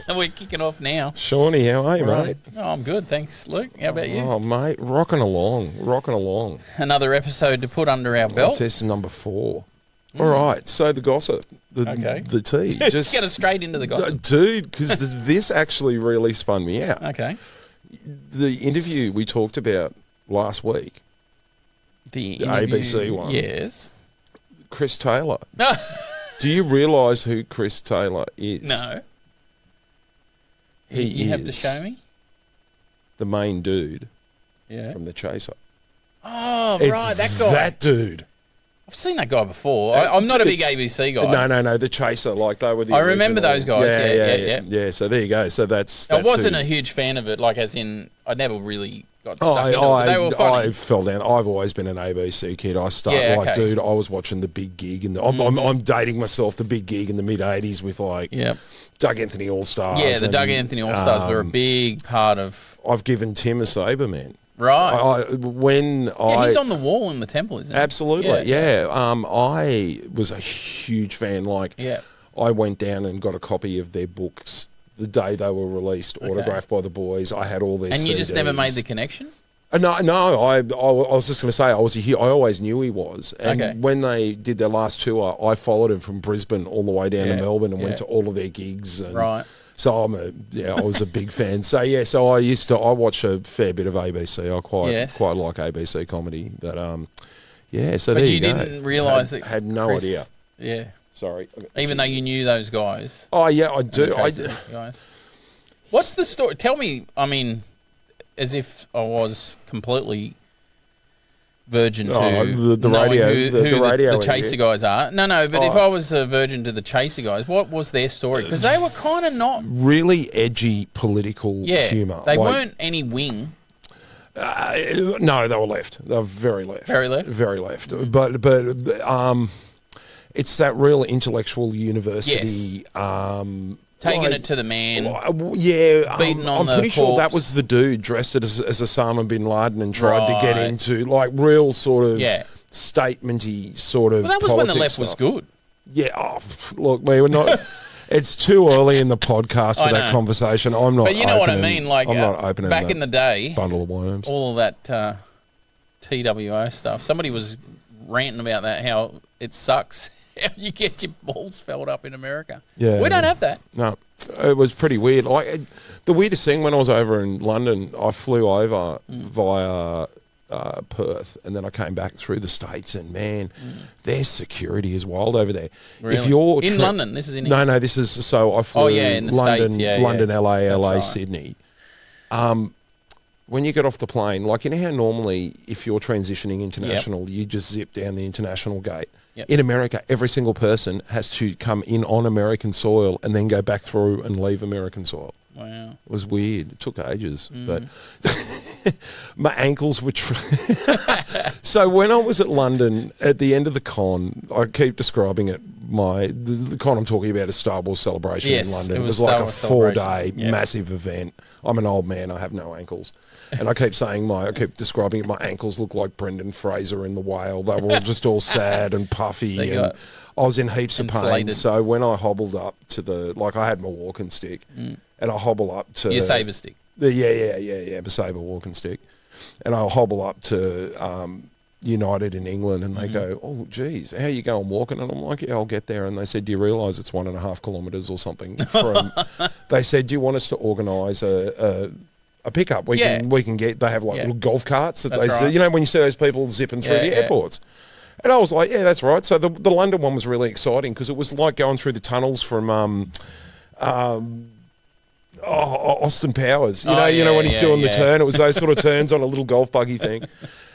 We're kicking off now. Shawnee, how are you, mate? Oh, I'm good, thanks, Luke. How about you? Oh, mate, rocking along. Another episode to put under our belt. What's this, number 4? All right, so the gossip, the tea. Just get us straight into the gossip. Dude, because this actually really spun me out. Okay. The interview we talked about last week, The ABC one. Yes. Chris Taylor. No. Do you realise who Chris Taylor is? No. He You is have to show me? the main dude Yeah. from The Chaser. Oh, It's right, that guy. that dude. I've seen that guy before. I'm not a big ABC guy. No, The Chaser, like they were the I remember original- those guys, yeah. Yeah, so there you go. So that's I wasn't who- a huge fan of it, like as in, I never really got stuck I, into it, but they were funny. I fell down. I've always been an ABC kid. I started Yeah, like, okay. dude, I was watching The Big Gig, and I'm dating myself. The Big Gig in the mid '80s with like Yep. Doug Anthony All Stars. Yeah, the Doug Anthony All-Stars were a big part of... I've given Tim a saber, man. Right. He's on the wall in the temple, isn't he? Absolutely, yeah. I was a huge fan. Like, Yeah. I went down and got a copy of their books the day they were released, autographed by the boys. I had all their And you just never made the CDs. connection? No. I was just going to say I always knew he was. And Okay. when they did their last tour, I followed him from Brisbane all the way down to Yeah, Melbourne and yeah. went to all of their gigs. And Right. So I was a big fan. So yeah, I watch a fair bit of ABC. I quite like ABC comedy. But yeah. So But there you you go. didn't realise that had no Chris- idea. Yeah. Sorry. Even though you knew those guys. Oh yeah, I do. the Tracy guys. What's the story? Tell me, I mean, as if I was completely virgin to the knowing radio- who the radio the Chaser interview. guys are. No, but if Oh. I was a virgin to the Chaser guys, what was their story? Because they were kind of not... Really edgy political Yeah, humour. they Like, weren't any wing. No, they were left. They were very left. Very left? Very left. But it's that real intellectual university. Taking like- it to the man. Yeah, Beating on I'm the pretty sure that corpse. was the dude dressed as Osama bin Laden and tried to get Right. into like real sort of Yeah. statementy sort of. Well, that was when the politics left was stuff. good. Yeah, look, we were not. It's too early in the podcast I for that know. conversation. I'm not. But you know what I opening- mean? Like, I'm not opening back that in the day, bundle of worms. all of that TWO stuff, somebody was ranting about that, how it sucks how you get your balls felled up in America. Yeah, We don't have that. No, it was pretty weird. Like the weirdest thing when I was over in London, I flew over via Perth, and then I came back through the States, and man, their security is wild over there. Really? If you're in London, this is in no, this is so I flew in the London, States, yeah, London, yeah. LA, That's LA, right. Sydney. When you get off the plane, like you know how normally if you're transitioning international, you just zip down the international gate. Yep. In America, every single person has to come in on American soil and then go back through and leave American soil. Wow. It was weird. It took ages, but my ankles were. So when I was at London at the end of the con, I keep describing it. The con I'm talking about is Star Wars Celebration Yes, in London. it It was was like Star a Wars Celebration. 4-day Yeah. massive event. I'm an old man. I have no ankles. And I keep saying I keep describing it. My ankles look like Brendan Fraser in The Whale. They were all just all sad and puffy. They And got I was in heaps of pain. inflated. So when I hobbled up to I had my walking stick, and I hobble up to Your saber stick. the Sabre walking stick, and I'll hobble up to United in England, and they go, "Oh, geez, how you going walking?" And I'm like, "Yeah, I'll get there." And they said, "Do you realise it's 1.5 kilometres or something?" From they said, "Do you want us to organise a pickup? We can get." They have like little golf carts that That's they see. right. You know when you see those people zipping through Yeah, the yeah. airports. And I was like, "Yeah, that's right." So the London one was really exciting because it was like going through the tunnels from. Austin Powers, you know when he's doing the turn. It was those sort of turns on a little golf buggy thing.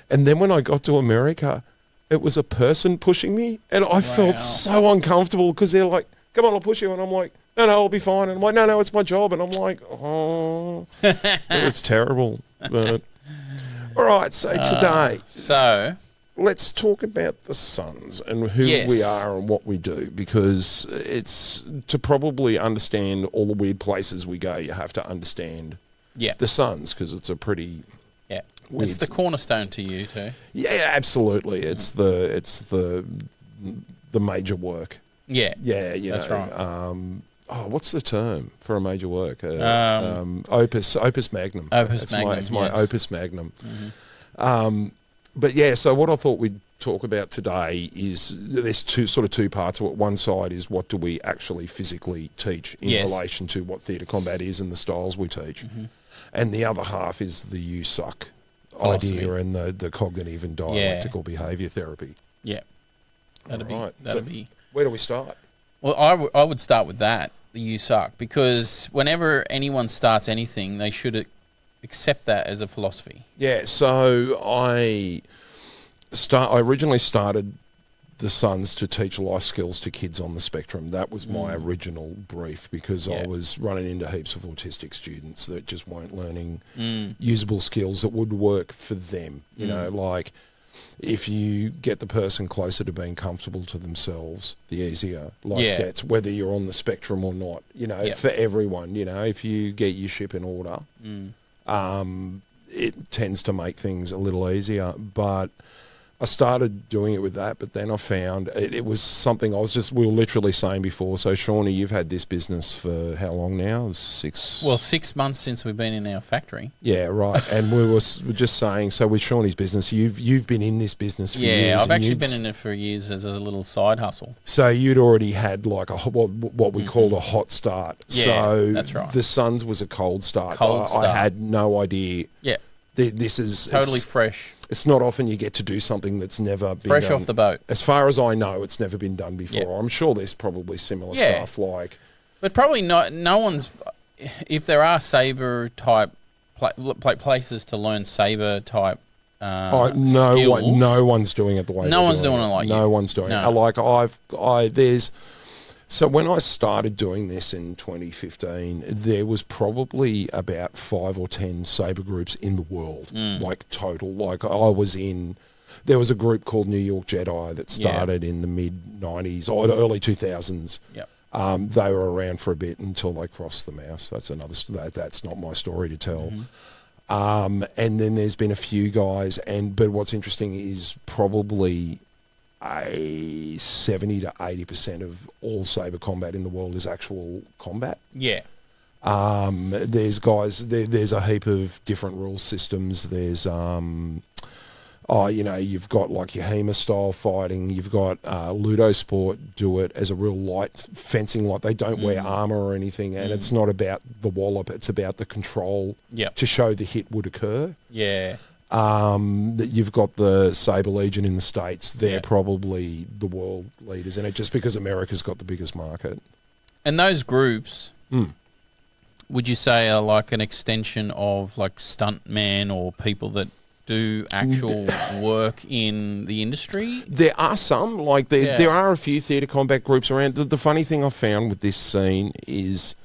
And then when I got to America, it was a person pushing me, and I felt so uncomfortable because they're like, "Come on, I'll push you," and I'm like, "No, I'll be fine." And I'm like, "No, it's my job," and I'm like, "Oh, it was terrible." But all right, so today So, let's talk about the Suns and who Yes. we are and what we do, because it's to probably understand all the weird places we go, you have to understand the Suns, because it's a pretty weird. it's the cornerstone to you too. Yeah, absolutely. It's the major work. Yeah. Yeah, you That's know. right. what's the term for a major work? Opus magnum. Opus magnum. It's my yes. opus magnum. But yeah, so what I thought we'd talk about today is there's two parts to it. One side is what do we actually physically teach in Yes. relation to what theatre combat is and the styles we teach, and the other half is the you suck Philosophy. idea and the cognitive and dialectical behaviour therapy. Yeah. That'd Right. be. Where do we start? Well, I would start with that. The you suck, because whenever anyone starts anything, they should accept that as a philosophy. Yeah, so I originally started the Sons to teach life skills to kids on the spectrum. That was my original brief, because I was running into heaps of autistic students that just weren't learning usable skills that would work for them. You know, like if you get the person closer to being comfortable to themselves, the easier life gets, whether you're on the spectrum or not. You know, for everyone, you know, if you get your ship in order, it tends to make things a little easier. But I started doing it with that, but then I found it was something we were literally saying before. So, Shawnee, you've had this business for how long now? 6 months since we've been in our factory. Yeah, right. And we were just saying, so with Shawnee's business, you've been in this business for years. Yeah, I've actually been in it for years as a little side hustle. So you'd already had like what we called a hot start. Yeah, so that's right. The Sons was a cold start. Cold start. I had no idea. Yeah. This is Totally fresh. It's not often you get to do something that's never been Fresh done. off the boat. As far as I know, it's never been done before. Yeah. I'm sure there's probably similar Yeah. stuff like... But probably no one's... If there are sabre type places to learn sabre type skills, no one's doing it the way no we're one's doing it like no you. one's doing No. it. Like there's... So when I started doing this in 2015, there was probably about 5 or 10 sabre groups in the world, like total. Like there was a group called New York Jedi that started in the mid-90s or the early 2000s. Yep. They were around for a bit until they crossed the mouse. That's that's not my story to tell. And then there's been a few guys, but what's interesting is probably 70 to 80% of all sabre combat in the world is actual combat. Yeah. There's guys. There's a heap of different rule systems. There's you've got like your HEMA style fighting. You've got Ludo Sport do it as a real light fencing. Like they don't wear armor or anything, and it's not about the wallop. It's about the control to show the hit would occur. Yeah. You've got the Sabre Legion in the States. They're probably the world leaders in it, just because America's got the biggest market. And those groups, would you say are like an extension of like stuntmen or people that do actual work in the industry? There are some, like there are a few theatre combat groups around. The funny thing I found with this scene is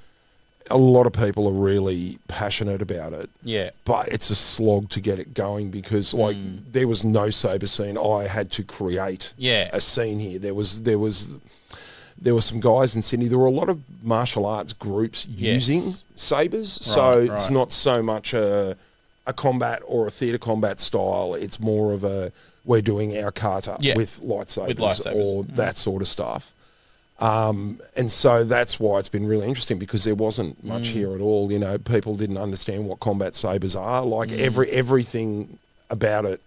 a lot of people are really passionate about it. Yeah. But it's a slog to get it going because like there was no sabre scene. I had to create a scene here. There was some guys in Sydney. There were a lot of martial arts groups using sabres. So it's not so much a combat or a theatre combat style. It's more of we're doing our kata with lightsabers or that sort of stuff. And so that's why it's been really interesting because there wasn't much here at all. You know, people didn't understand what combat sabres are. Like everything about it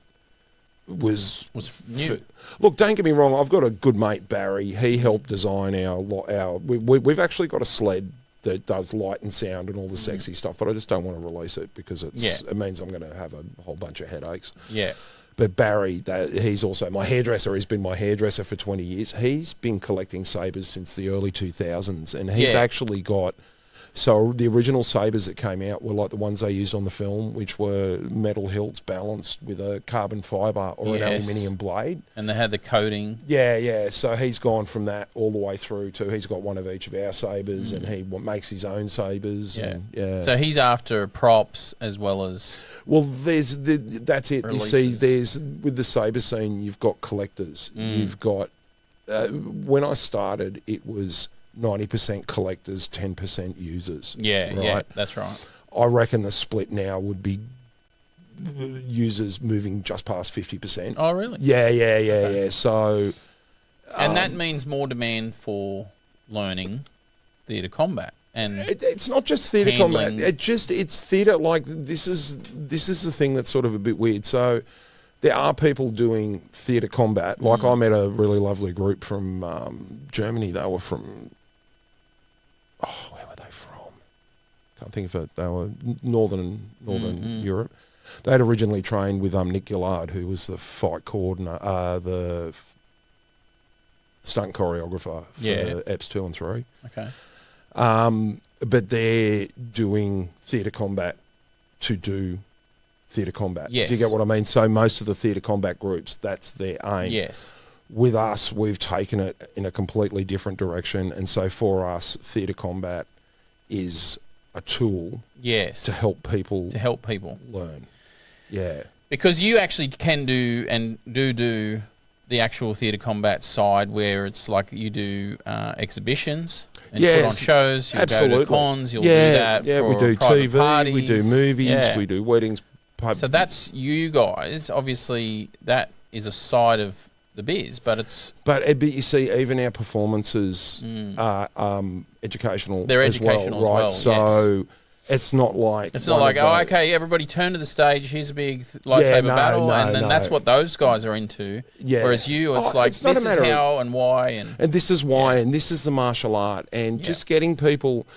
was new. Look, don't get me wrong. I've got a good mate, Barry. He helped design we've actually got a sled that does light and sound and all the sexy stuff, but I just don't want to release it because it means I'm going to have a whole bunch of headaches. Yeah. But Barry, he's also my hairdresser. He's been my hairdresser for 20 years. He's been collecting sabres since the early 2000s, and he's actually got... So the original sabres that came out were like the ones they used on the film, which were metal hilts balanced with a carbon fibre or an aluminium blade. And they had the coating. Yeah. So he's gone from that all the way through to... He's got one of each of our sabres, and he makes his own sabres. Yeah. So he's after props as well as... Well, that's it. Releases. You see, with the sabre scene, you've got collectors. You've got... when I started, it was 90% collectors, 10% users. Yeah, that's right. I reckon the split now would be users moving just past 50%. Oh, really? Yeah. So... And that means more demand for learning. theatre combat. And it's not just theatre combat. handling- It's theatre. Like this is the thing that's sort of a bit weird. So there are people doing theatre combat. Like I met a really lovely group from Germany. They were from where were they from? Can't think of it. They were northern Europe. They had originally trained with Nick Gillard, who was the fight coordinator, the stunt choreographer for EPS 2 and 3. okay. But they're doing theatre combat to do theatre combat. Yes. Do you get what I mean? So most of the theatre combat groups, that's their aim. Yes. With us, we've taken it in a completely different direction. And so for us, theatre combat is a tool Yes. to help people learn. Yeah. Because you actually can do and do the actual theatre combat side where it's like you do exhibitions and put on shows, you'll go to cons, you'll do that for we do private TV, parties. we do movies, we do weddings. So that's you guys. Obviously, that is a side of the biz, but it's... But you see, even our performances are educational. They're as educational well, right? as well, So it's not like... It's not like, okay, everybody turn to the stage, here's a big lightsaber battle, and then that's what those guys are into. Yeah. Whereas you, it's like, this is how and why. And this is why, and this is the martial art. And just getting people...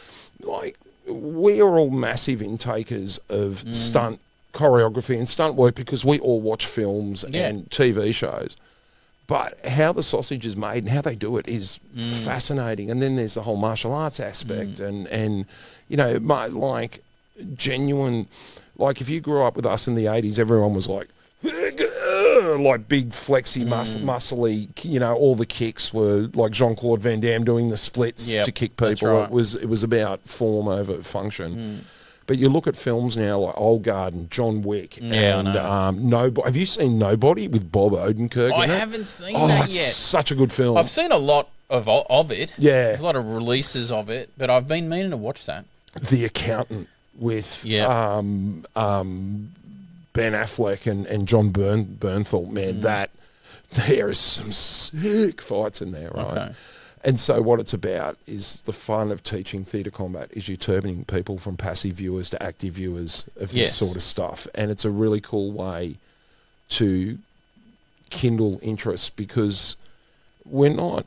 Like, we are all massive intakers of stunt choreography and stunt work because we all watch films and TV shows. But how the sausage is made and how they do it is fascinating. And then there's the whole martial arts aspect and you know, like genuine, like if you grew up with us in the 80s, everyone was like big flexy, muscly, you know, all the kicks were like Jean-Claude Van Damme doing the splits to kick people. Right. It was about form over function. But you look at films now like Old Guard and John Wick and Nobody. Have you seen Nobody with Bob Odenkirk? I in it? haven't seen that it's yet. Such a good film. I've seen a lot of it. Yeah. There's a lot of releases of it, but I've been meaning to watch that. The Accountant with Ben Affleck and John Bernthal. Man, there is some sick fights in there, right? Okay. And so what it's about is the fun of teaching theatre combat is you turning people from passive viewers to active viewers of this sort of stuff. And it's a really cool way to kindle interest because we're not...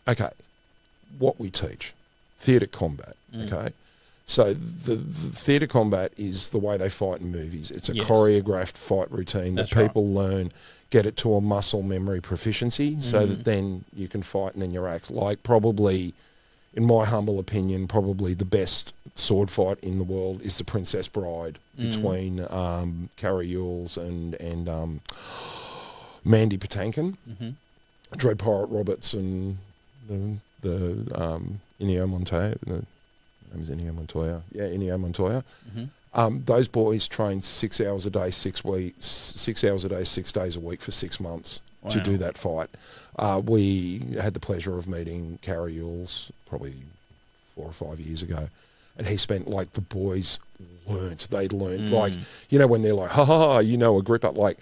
Okay, what we teach, theatre combat, okay? So the theatre combat is the way they fight in movies. It's a choreographed fight routine that people learn, get it to a muscle memory proficiency so that then you can fight and then you act. Like probably, in my humble opinion, probably the best sword fight in the world is The Princess Bride between Carrie Ewells and Mandy Patinkin, Dread Pirate Roberts and the Inigo Montoya. The name is Inigo Montoya. Yeah, Inigo Montoya. Those boys trained 6 hours a day, 6 hours a day, 6 days a week for 6 months to do that fight. We had the pleasure of meeting Carrie Ewells probably 4 or 5 years ago, and he spent like the boys they learned like, you know, when they're like, you know, a gripper, like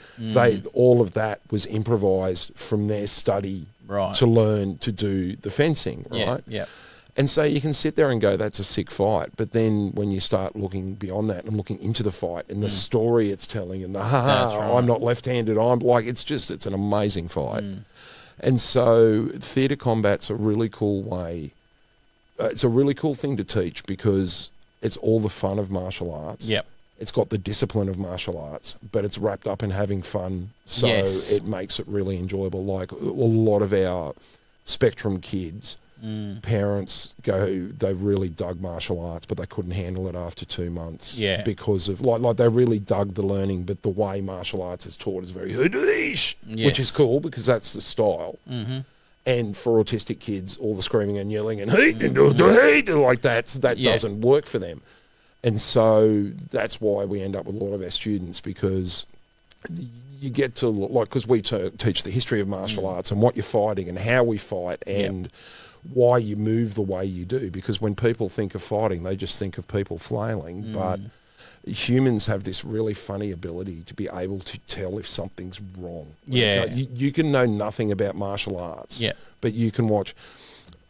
all of that was improvised from their study to learn to do the fencing, right? Yeah. And so you can sit there and go, that's a sick fight. But then when you start looking beyond that and looking into the fight and the story it's telling and I'm not left-handed, I'm like, it's an amazing fight. And so theatre combat's a really cool way. It's a really cool thing to teach because it's all the fun of martial arts. Yep. It's got the discipline of martial arts, but it's wrapped up in having fun. So it makes it really enjoyable. Like a lot of our Spectrum kids, parents they really dug martial arts, but they couldn't handle it after 2 months because of like they really dug the learning, but the way martial arts is taught is very hoodish, which is cool because that's the style. And for autistic kids, all the screaming and yelling and heat and heat like that doesn't work for them. And so that's why we end up with a lot of our students, because you get to like, because we teach the history of martial arts and what you're fighting and how we fight and why you move the way you do, because when people think of fighting, they just think of people flailing, but humans have this really funny ability to be able to tell if something's wrong. You can know nothing about martial arts, but you can watch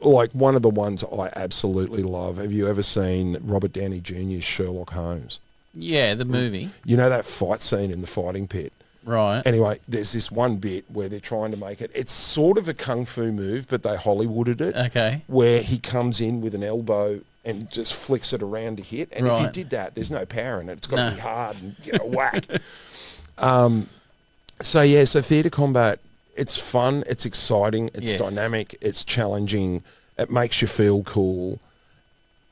like one of the ones I absolutely love. Have you ever seen Robert Downey Jr.'s Sherlock Holmes? Yeah, the movie. You know that fight scene in the fighting pit? Right. Anyway, there's this one bit where they're trying to make it. It's sort of a kung fu move, but they Hollywooded it. Okay. Where he comes in with an elbow and just flicks it around to hit. And if you did that, there's no power in it. It's got to be hard and whack. So theatre combat, it's fun, it's exciting, it's dynamic, it's challenging, it makes you feel cool,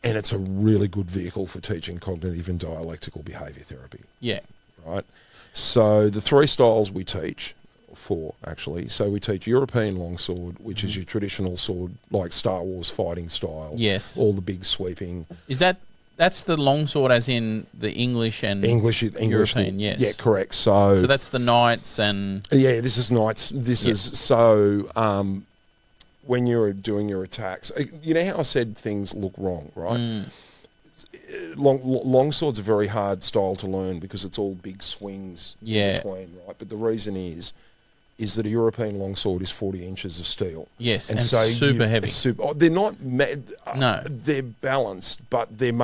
and it's a really good vehicle for teaching cognitive and dialectical behaviour therapy. Yeah. Right? So the 3 styles we teach, 4 actually. So we teach European longsword, which is your traditional sword, like Star Wars fighting style. Yes. All the big sweeping. That's the longsword as in the English and European, yes. Yeah, correct. So that's the knights and... Yeah, this is knights. This is so... when you're doing your attacks, you know how I said things look wrong, right? Longsword's a very hard style to learn because it's all big swings in between, right? But the reason is that a European longsword is 40 inches of steel. Yes, and so super heavy. They're not... no. They're balanced, but they're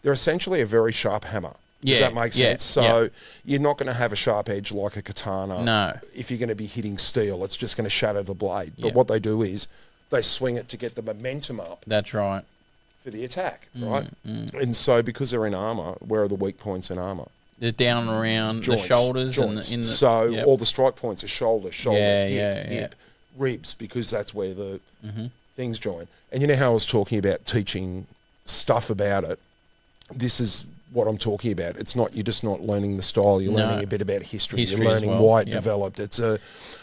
essentially a very sharp hammer. Does that make sense? So you're not going to have a sharp edge like a katana. No. If you're going to be hitting steel, it's just going to shatter the blade. But what they do is they swing it to get the momentum up. That's right. For the attack, right? And so because they're in armour, where are the weak points in armour? They're down around the shoulders. Joints. And so all the strike points are shoulder, hip, ribs, because that's where the things join. And you know how I was talking about teaching stuff about it? This is what I'm talking about. It's not, you're just not learning the style, you're learning a bit about history. You're learning why it developed.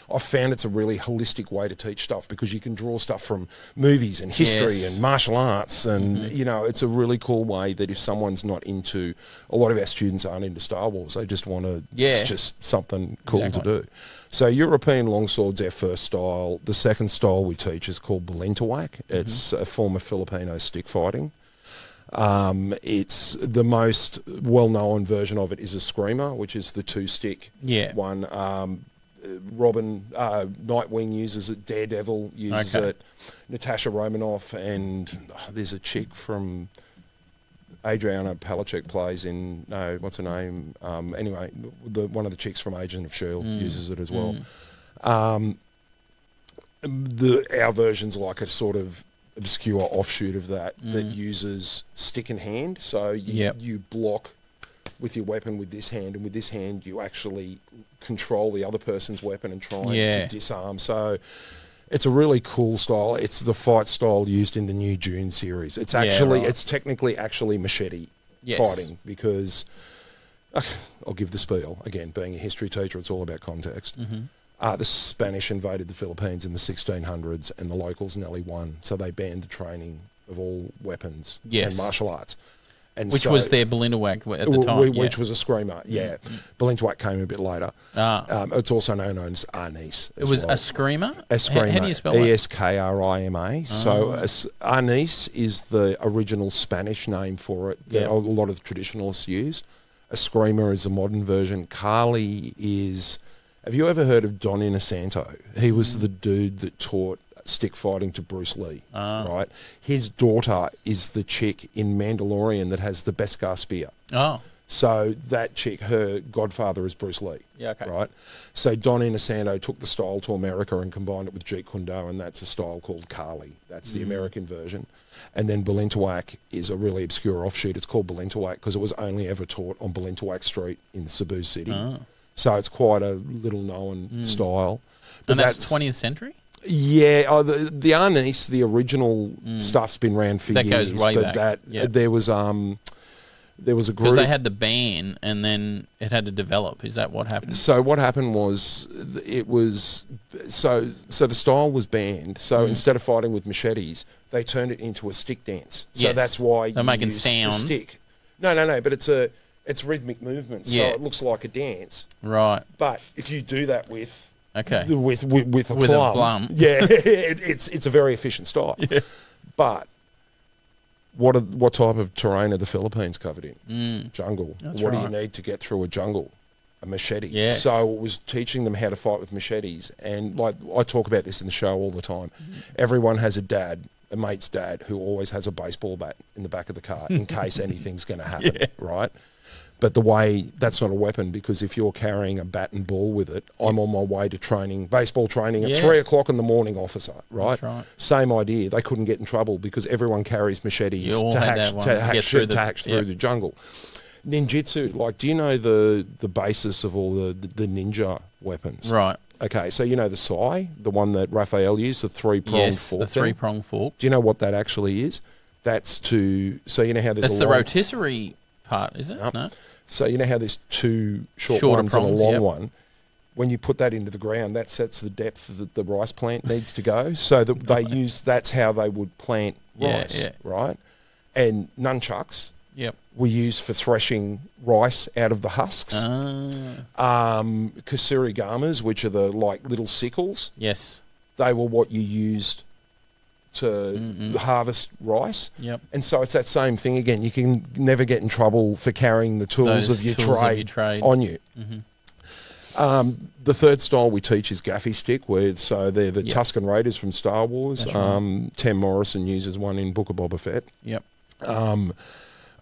I found it's a really holistic way to teach stuff because you can draw stuff from movies and history and martial arts and, it's a really cool way that if someone's not into, a lot of our students aren't into Star Wars, they just want to, it's just something cool to do. So European longsword's our first style. The second style we teach is called Balintawak. It's a form of Filipino stick fighting. It's the most well-known version of it is a screamer, which is the 2-stick one. Robin, Nightwing uses it, Daredevil uses it, Natasha Romanoff, and there's a chick from Adriana Palachuk plays in, what's her name? Anyway, one of the chicks from Agent of S.H.I.E.L.D. uses it as well. Our version's like a sort of obscure offshoot of that uses stick in hand. So you block with your weapon with this hand, and with this hand you actually control the other person's weapon and try to disarm. So it's a really cool style. It's the fight style used in the new Dune series. It's actually it's technically actually machete fighting because I'll give the spiel again. Being a history teacher, it's all about context. The Spanish invaded the Philippines in the 1600s, and the locals nearly won. So they banned the training of all weapons and martial arts. And which was their Balintawak at the time. Which was a screamer, Balintawak came a bit later. It's also known as Arnis. It was a screamer? A screamer. How do you spell that? Eskrima. So Arnis is the original Spanish name for it that a lot of traditionalists use. A screamer is a modern version. Kali is... Have you ever heard of Don Inosanto? He was the dude that taught stick fighting to Bruce Lee, right? His daughter is the chick in Mandalorian that has the Beskar spear. Oh. So that chick, her godfather is Bruce Lee. Yeah, okay. Right? So Don Inosanto took the style to America and combined it with Jeet Kune Do, and that's a style called Kali. That's the American version. And then Balintawak is a really obscure offshoot. It's called Balintawak because it was only ever taught on Balintawak Street in Cebu City. Oh. So it's quite a little-known style. But and that's 20th century? Yeah, the Arnis, the original stuff's been around for years. That goes way back. There was a group... Because they had the ban and then it had to develop. Is that what happened? So what happened was so the style was banned. So instead of fighting with machetes, they turned it into a stick dance. So that's why they're making sound. The stick. No, but it's rhythmic movement, so it looks like a dance. Right. But if you do that with a plum, it's a very efficient style. Yeah. But what type of terrain are the Philippines covered in? Jungle. What do you need to get through a jungle? A machete. Yes. So it was teaching them how to fight with machetes. And like I talk about this in the show all the time. Everyone has a dad a mate's dad who always has a baseball bat in the back of the car in case anything's going to happen, right? But that's not a weapon, because if you're carrying a bat and ball with it, I'm on my way to baseball training at 3 o'clock in the morning, officer, right? That's right. Same idea. They couldn't get in trouble because everyone carries machetes to hack through the jungle. Ninjutsu, like, do you know the basis of all the ninja weapons? Right. Okay, so you know the sai, the one that Raphael used, the three-pronged fork? Yes, the three-pronged fork. Do you know what that actually is? That's so you know how there's That's the rotisserie part, is it? No. So you know how there's two shorter ones prongs, and a long one? When you put that into the ground, that sets the depth that the rice plant needs to go. So that that's how they would plant rice, right? And nunchucks were used for threshing rice out of the husks. Kusurigamas, which are the little sickles. Yes. They were what you used to harvest rice. Yep. And so it's that same thing again. You can never get in trouble for carrying the tools of your trade on you. Mm-hmm. The third style we teach is gaffy stick, they're the Tusken Raiders from Star Wars. Right. Tim Morrison uses one in Book of Boba Fett. Yep.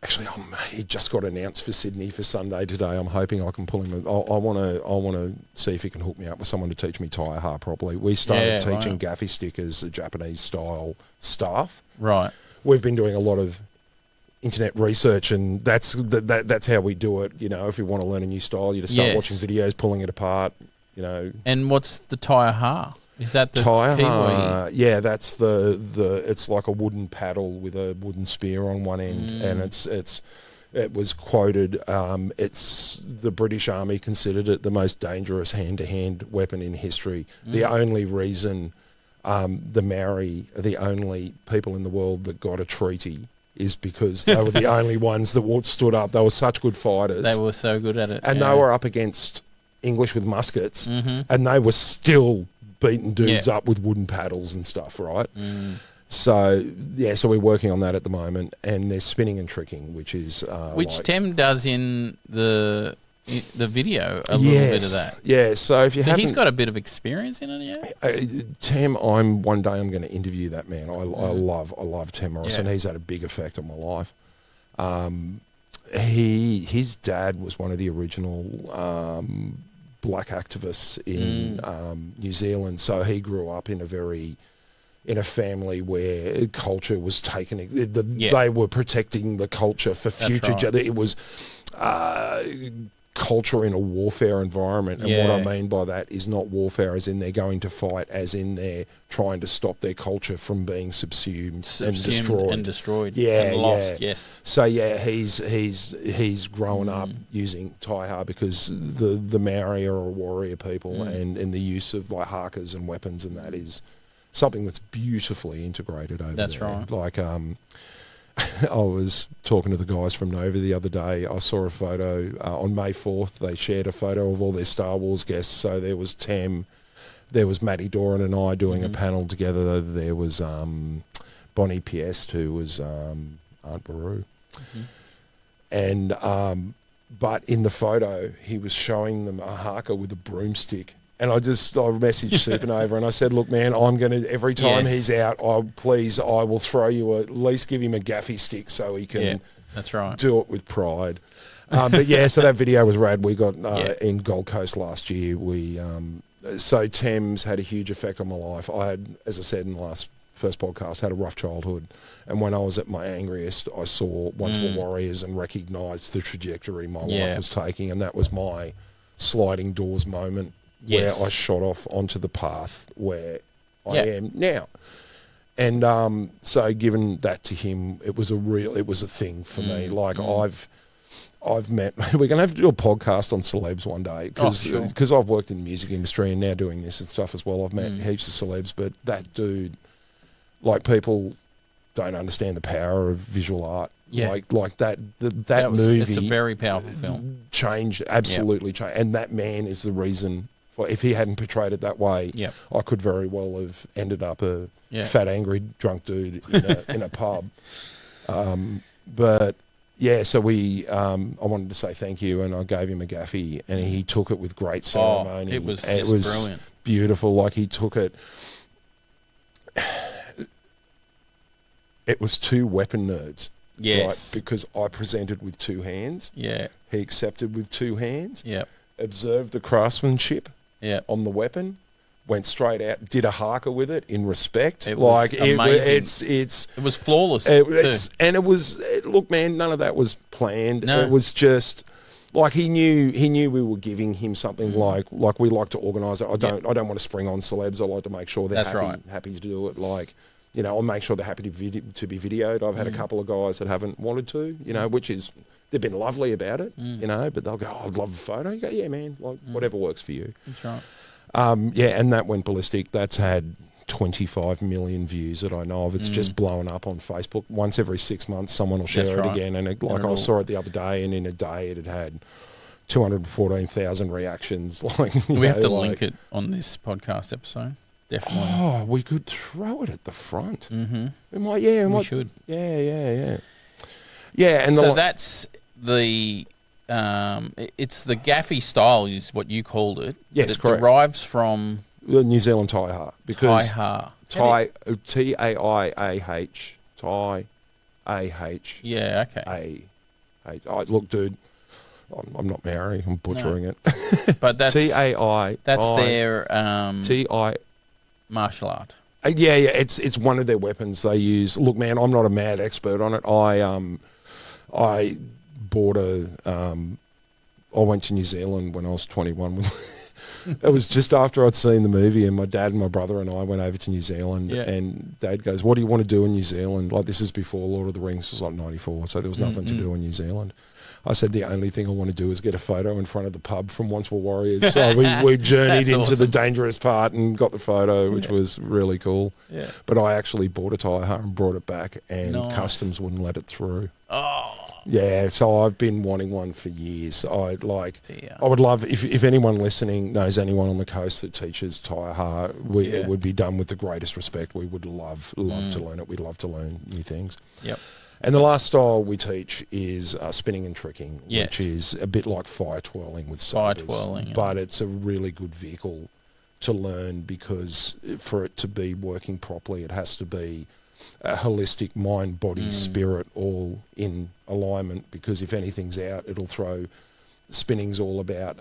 Actually, he just got announced for Sydney for Sunday today. I'm hoping I can pull him. I want to see if he can hook me up with someone to teach me taiha properly. We started teaching gaffy stick as a Japanese style staff. Right. We've been doing a lot of internet research, and that's how we do it. You know, if you want to learn a new style, you just start watching videos, pulling it apart. You know. And what's the taiha? Is that the taiha? Yeah, that's it's like a wooden paddle with a wooden spear on one end, and it was quoted. It's the British Army considered it the most dangerous hand-to-hand weapon in history. The only reason the Maori are the only people in the world that got a treaty is because they were the only ones that stood up. They were such good fighters. They were so good at it, and they were up against English with muskets, and they were still beating dudes up with wooden paddles and stuff, right? So we're working on that at the moment, and there's spinning and tricking, which is which Tem does in the video a little bit of that. Yeah, so he's got a bit of experience in it, Tem, one day I'm going to interview that man. I love Tem Morrison. He's had a big effect on my life. His dad was one of the original black activists in New Zealand, so he grew up in a family where culture was taken. They were protecting the culture for future. Right. It was culture in a warfare environment, and what I mean by that is not warfare as in they're going to fight, as in they're trying to stop their culture from being subsumed and destroyed. And lost. Yes. So he's grown up using taiha because the Maori are a warrior people, and the use of hakas and weapons and that is something that's beautifully integrated over there. That's right. Like I was talking to the guys from Nova the other day. I saw a photo on May 4th. They shared a photo of all their Star Wars guests. So there was Tem, there was Matty Doran and I doing a panel together. There was Bonnie Piest, who was Aunt Beru. And but in the photo, he was showing them a haka with a broomstick. And I messaged Supernova and I said, look, man, I'm going to, every time he's out, I will throw you at least give him a gaffy stick so he can do it with pride. So that video was rad. We got in Gold Coast last year. So Thames had a huge effect on my life. I had, as I said in the first podcast, had a rough childhood. And when I was at my angriest, I saw Once Were Warriors and recognised the trajectory my life was taking. And that was my sliding doors moment. Where I shot off onto the path where I am now. And so giving that to him, it was a thing for me. Like I've met, we're going to have to do a podcast on celebs one day because I've worked in the music industry and now doing this and stuff as well. I've met heaps of celebs, but that dude, people don't understand the power of visual art. Yeah. Like that movie. It's a very powerful film. Absolutely changed. And that man is the reason. If he hadn't portrayed it that way, I could very well have ended up a fat, angry, drunk dude in a pub. But so I wanted to say thank you, and I gave him a gaffy, and he took it with great ceremony. It was brilliant, beautiful. Like he took it. it was two weapon nerds. Yes. Right? Because I presented with two hands. Yeah. He accepted with two hands. Yep. Observed the craftsmanship on the weapon. Went straight out, did a haka with it in respect. It was amazing. It was flawless. Look, man, none of that was planned. No. It was just like he knew we were giving him something like we like to organise it. I don't want to spring on celebs. I like to make sure they're happy to do it. Like, you know, I'll make sure they're happy to be videoed. I've had a couple of guys that haven't wanted to, you know, which is they've been lovely about it, you know, but they'll go, oh, I'd love a photo. You go, yeah, man, like whatever works for you. That's right. And that went ballistic. That's had 25 million views that I know of. It's just blowing up on Facebook. Once every 6 months, someone will share it again. And I saw it the other day, and in a day it had 214,000 reactions. We have to link it on this podcast episode. Definitely. Oh, we could throw it at the front. Mm-hmm. We should. Yeah. Yeah, and so that's the... it's the gaffy style is what you called it. Yes, correct. It derives from the New Zealand Taiha. Because Taiha. T-A-I-A-H. Tai-A-H. Yeah, okay. Look, dude, I'm not Maori. I'm butchering it. But that's T-A-I. That's their T-I. martial art. Yeah. It's one of their weapons they use. Look, man, I'm not a mad expert on it. I bought I went to New Zealand when I was 21. It was just after I'd seen the movie, and my dad and my brother and I went over to New Zealand. Yeah. And Dad goes, "What do you want to do in New Zealand?" Like, this is before Lord of the Rings was like 94, so there was nothing to do in New Zealand. I said, the only thing I want to do is get a photo in front of the pub from Once Were Warriors. So we journeyed into the dangerous part and got the photo, which was really cool. Yeah. But I actually bought a Taiha and brought it back, and customs wouldn't let it through. Oh. Yeah, so I've been wanting one for years. I would love, if anyone listening knows anyone on the coast that teaches Taiha, it would be done with the greatest respect. We would love to learn it. We'd love to learn new things. Yep. And the last style we teach is spinning and tricking, which is a bit like fire twirling with sabres. But it's a really good vehicle to learn, because for it to be working properly, it has to be a holistic mind, body, spirit, all in alignment, because if anything's out, it'll throw. Spinning's all about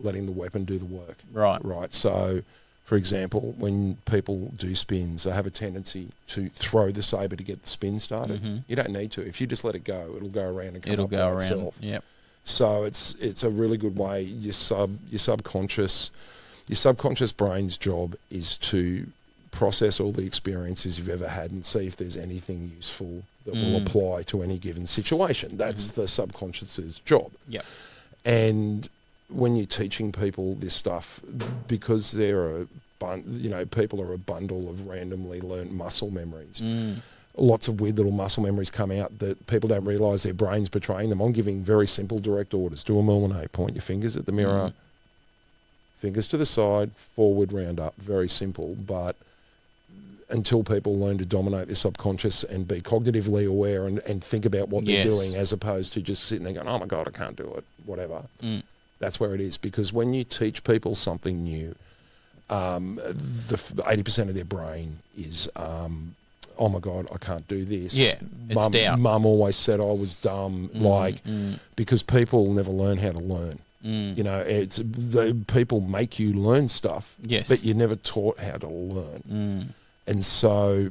letting the weapon do the work. Right. So, for example, when people do spins, they have a tendency to throw the sabre to get the spin started. Mm-hmm. You don't need to. If you just let it go, it'll go around and come up by itself. Yep. So it's a really good way. Your subconscious brain's job is to process all the experiences you've ever had and see if there's anything useful that will apply to any given situation. That's the subconscious's job. Yep. And when you're teaching people this stuff, because people are a bundle of randomly learnt muscle memories. Lots of weird little muscle memories come out that people don't realise their brain's betraying them. I'm giving very simple direct orders. Do a Merlin, point your fingers at the mirror, fingers to the side, forward, round up. Very simple, but until people learn to dominate their subconscious and be cognitively aware and think about what they're doing, as opposed to just sitting there going, oh my God, I can't do it, whatever. That's where it is. Because when you teach people something new, the 80% of their brain is, oh my God, I can't do this. Yeah, it's down. Mum always said I was dumb, because people never learn how to learn. You know, people make you learn stuff, but you're never taught how to learn. And so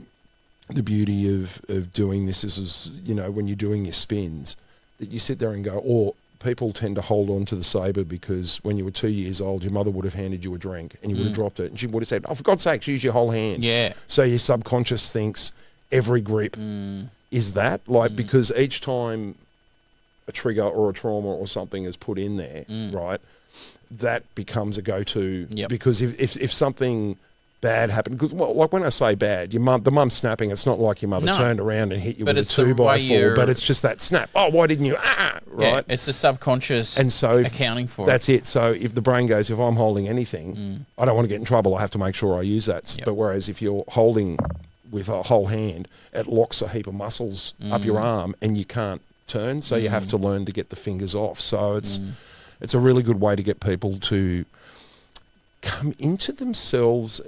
the beauty of doing this is, you know, when you're doing your spins, that you sit there and go, or people tend to hold on to the sabre because when you were 2 years old, your mother would have handed you a drink and you would have dropped it, and she would have said, oh, for God's sake, use your whole hand. Yeah. So your subconscious thinks every grip is that, because each time a trigger or a trauma or something is put in there, right, that becomes a go-to. Yep. Because if something bad happened, because like when I say bad, the mum snapping, it's not like your mother turned around and hit you with a 2x4, but it's just that snap. Oh, why didn't you? Right? Yeah, it's the subconscious accounting for it. That's it. So if the brain goes, if I'm holding anything, I don't want to get in trouble, I have to make sure I use that. Yep. But whereas if you're holding with a whole hand, it locks a heap of muscles up your arm and you can't turn, so you have to learn to get the fingers off. So it's a really good way to get people to come into themselves.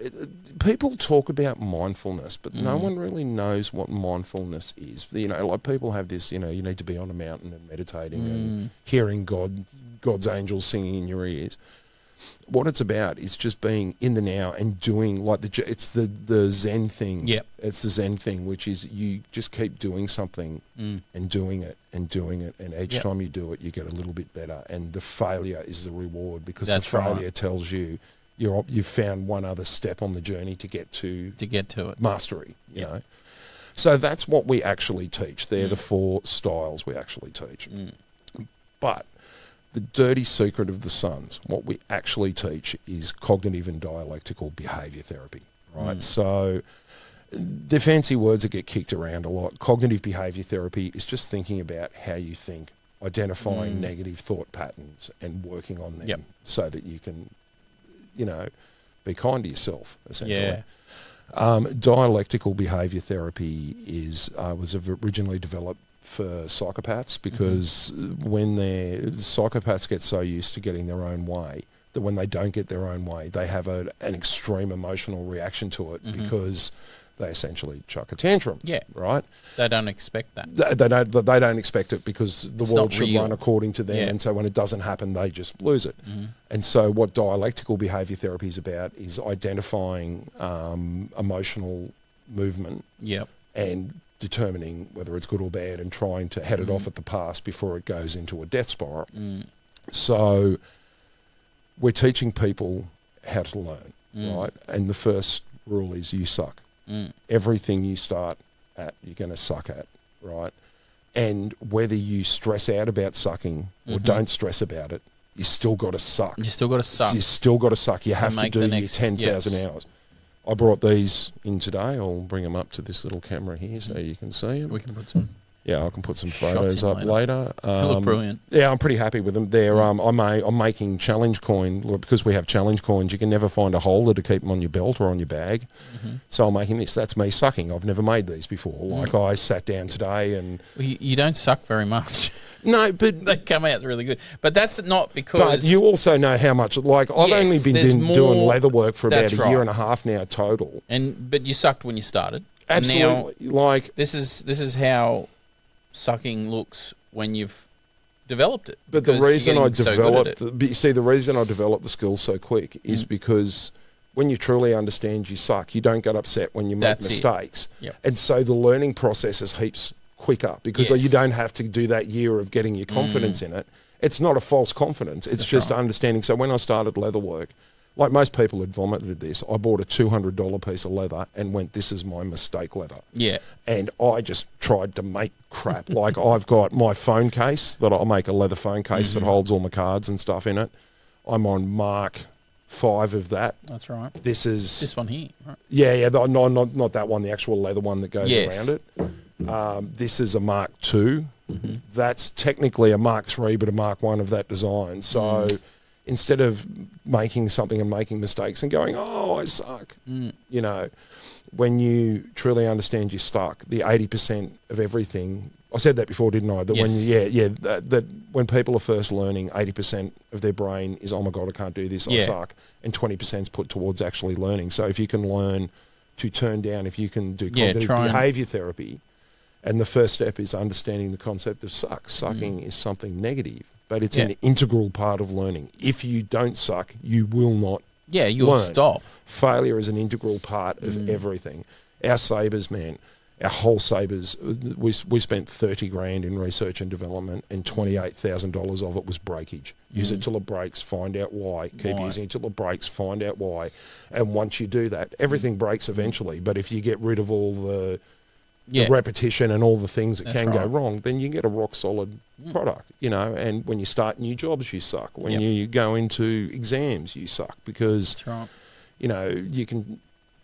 People talk about mindfulness, but no one really knows what mindfulness is. You know, like people have this, you know, you need to be on a mountain and meditating and hearing God's angels singing in your ears. What it's about is just being in the now and doing it's the Zen thing. Yep. It's the Zen thing, which is you just keep doing something and doing it and doing it. And each time you do it, you get a little bit better. And the failure is the reward, because the failure tells you you've found one other step on the journey to get to it. Mastery, you know. So that's what we actually teach. They're the 4 styles we actually teach. But the dirty secret of the Sons, what we actually teach is cognitive and dialectical behaviour therapy, right? So the fancy words that get kicked around a lot. Cognitive behaviour therapy is just thinking about how you think, identifying negative thought patterns and working on them so that you can, you know, be kind to yourself, essentially. Dialectical behaviour therapy was originally developed for psychopaths, because when psychopaths get so used to getting their own way that when they don't get their own way, they have an extreme emotional reaction to it, because they essentially chuck a tantrum. Yeah. Right? They don't expect that. They don't expect it, because the world should run according to them. And so when it doesn't happen, they just lose it. And so what dialectical behaviour therapy is about is identifying emotional movement and determining whether it's good or bad and trying to head it off at the pass before it goes into a death spiral. So we're teaching people how to learn, right? And the first rule is you suck. Everything you start at, you're going to suck at, right? And whether you stress out about sucking or don't stress about it, you still got to suck. You still got to suck. You still got to suck. You have to do your 10,000 hours. I brought these in today. I'll bring them up to this little camera here so you can see them. We can put some. Yeah, I can put some photos up later. They look brilliant. Yeah, I'm pretty happy with them. They're I'm making challenge coin, because we have challenge coins. You can never find a holder to keep them on your belt or on your bag. So I'm making this. That's me sucking. I've never made these before. Like I sat down today and you don't suck very much. No, but they come out really good. But that's not because. But you also know how much. Like I've only been doing leather work for about a year and a half now total. But you sucked when you started. Absolutely. Now, this is how sucking looks when you've developed it. But the reason I developed, the reason I developed the skills so quick is because when you truly understand you suck, you don't get upset when you make mistakes. And so the learning process is heaps quicker, because you don't have to do that year of getting your confidence in it. It's not a false confidence. It's just understanding. So when I started leather work, like most people had vomited this, I bought a $200 piece of leather and went, this is my mistake leather. Yeah. And I just tried to make crap. Like I've got my phone case that I'll make a leather phone case that holds all my cards and stuff in it. I'm on Mark 5 of that. That's right. This is... This one here, right? Yeah, not that one, the actual leather one that goes around it. This is a Mark 2. That's technically a Mark 3, but a Mark 1 of that design. So... Instead of making something and making mistakes and going, oh, I suck, you know, when you truly understand you're stuck, the 80% of everything, I said that before, didn't I? That that when people are first learning, 80% of their brain is, oh my God, I can't do this, I suck. And 20% is put towards actually learning. So if you can learn to turn down, if you can do cognitive behavior therapy, and the first step is understanding the concept of suck. Sucking is something negative. But it's an integral part of learning. If you don't suck, you will not you'll learn. Stop. Failure is an integral part of everything. Our sabres, man, our whole sabres, we spent 30 grand in research and development, and $28,000 of it was breakage. Use it till it breaks, find out why. Keep using it till it breaks, find out why. And once you do that, everything breaks eventually. But if you get rid of all the repetition and all the things that can go wrong, then you get a rock solid product, you know. And when you start new jobs, you suck. When you go into exams, you suck, because you know, you can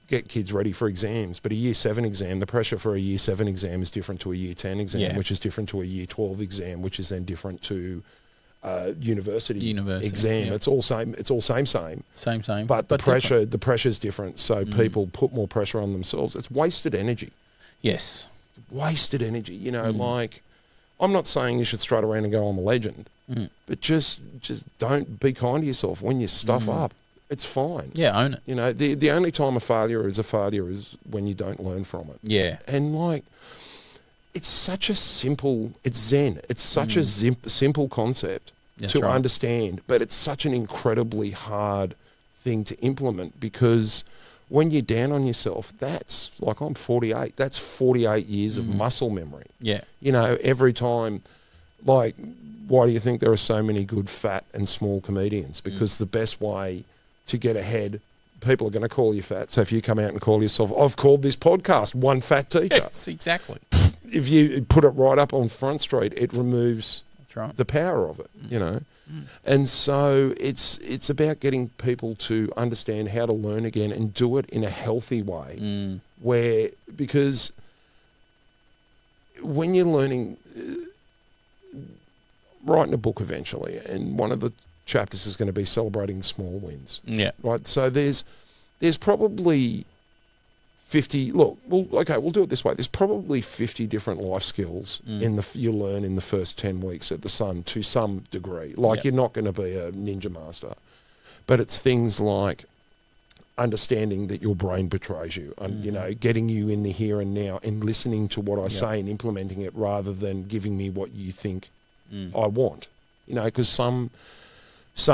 get kids ready for exams, but a year 7 exam, the pressure for a year 7 exam is different to a year 10 exam, which is different to a year 12 exam, which is then different to university exam. It's all same. It's all same. But the pressure's different. So people put more pressure on themselves. It's wasted energy. Yes. Wasted energy. You know, like, I'm not saying you should strut around and go, I'm a legend, but just don't be kind to yourself when you stuff up. It's fine. Yeah, own it. You know, the only time a failure is when you don't learn from it. Yeah. And like, it's such a simple, it's Zen. It's such a simple concept to understand, but it's such an incredibly hard thing to implement, because when you're down on yourself, that's like, I'm 48. That's 48 years of muscle memory. Yeah. You know, every time, like, why do you think there are so many good fat and small comedians? Because the best way to get ahead, people are going to call you fat. So if you come out and call yourself, I've called this podcast One Fat Teacher. Yes, exactly. If you put it right up on Front Street, it removes the power of it, you know. And so it's about getting people to understand how to learn again and do it in a healthy way, because when you're learning, writing a book eventually, and one of the chapters is going to be celebrating the small wins. Yeah. Right. So there's probably 50. Look, we'll do it this way. There's probably 50 different life skills you learn in the first 10 weeks at the Sun to some degree. Like, you're not going to be a ninja master, but it's things like understanding that your brain betrays you, and you know, getting you in the here and now and listening to what I say and implementing it rather than giving me what you think I want. You know, because some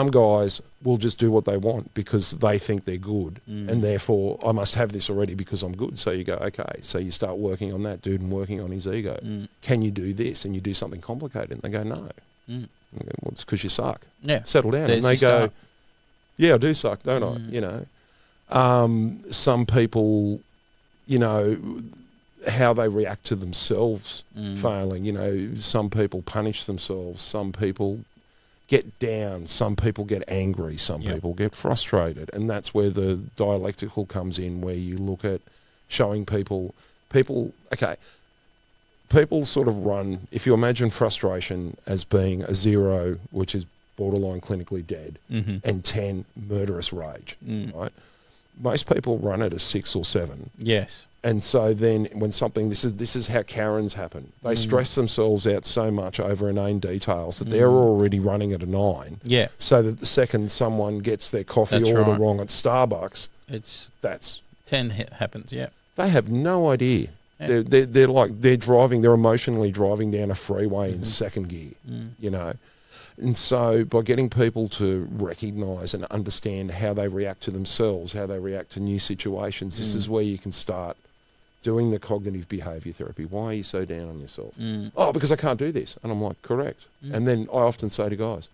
guys will just do what they want because they think they're good, and therefore I must have this already because I'm good. So you go, okay, so you start working on that dude and working on his ego. Can you do this? And you do something complicated, and they go, no. Go, well, it's because you suck. Yeah. Settle down. There's and they go, start. yeah, I do suck, don't I? You know, some people, you know, how they react to themselves failing. You know, some people punish themselves. Some people get down, some people get angry, some people get frustrated, and that's where the dialectical comes in, where you look at showing people sort of run, if you imagine frustration as being a 0, which is borderline clinically dead, and 10, murderous rage, right? Most people run at a 6 or 7. Yes. And so then when something, this is how Karens happen. They stress themselves out so much over inane details that they're already running at a 9. Yeah. So that the second someone gets their coffee order wrong at Starbucks, that's 10 happens, yeah. They have no idea. Yeah. They're emotionally driving down a freeway in second gear, you know. And so by getting people to recognise and understand how they react to themselves, how they react to new situations, this is where you can start doing the cognitive behaviour therapy. Why are you so down on yourself? Oh, because I can't do this. And I'm like, correct. And then I often say to guys,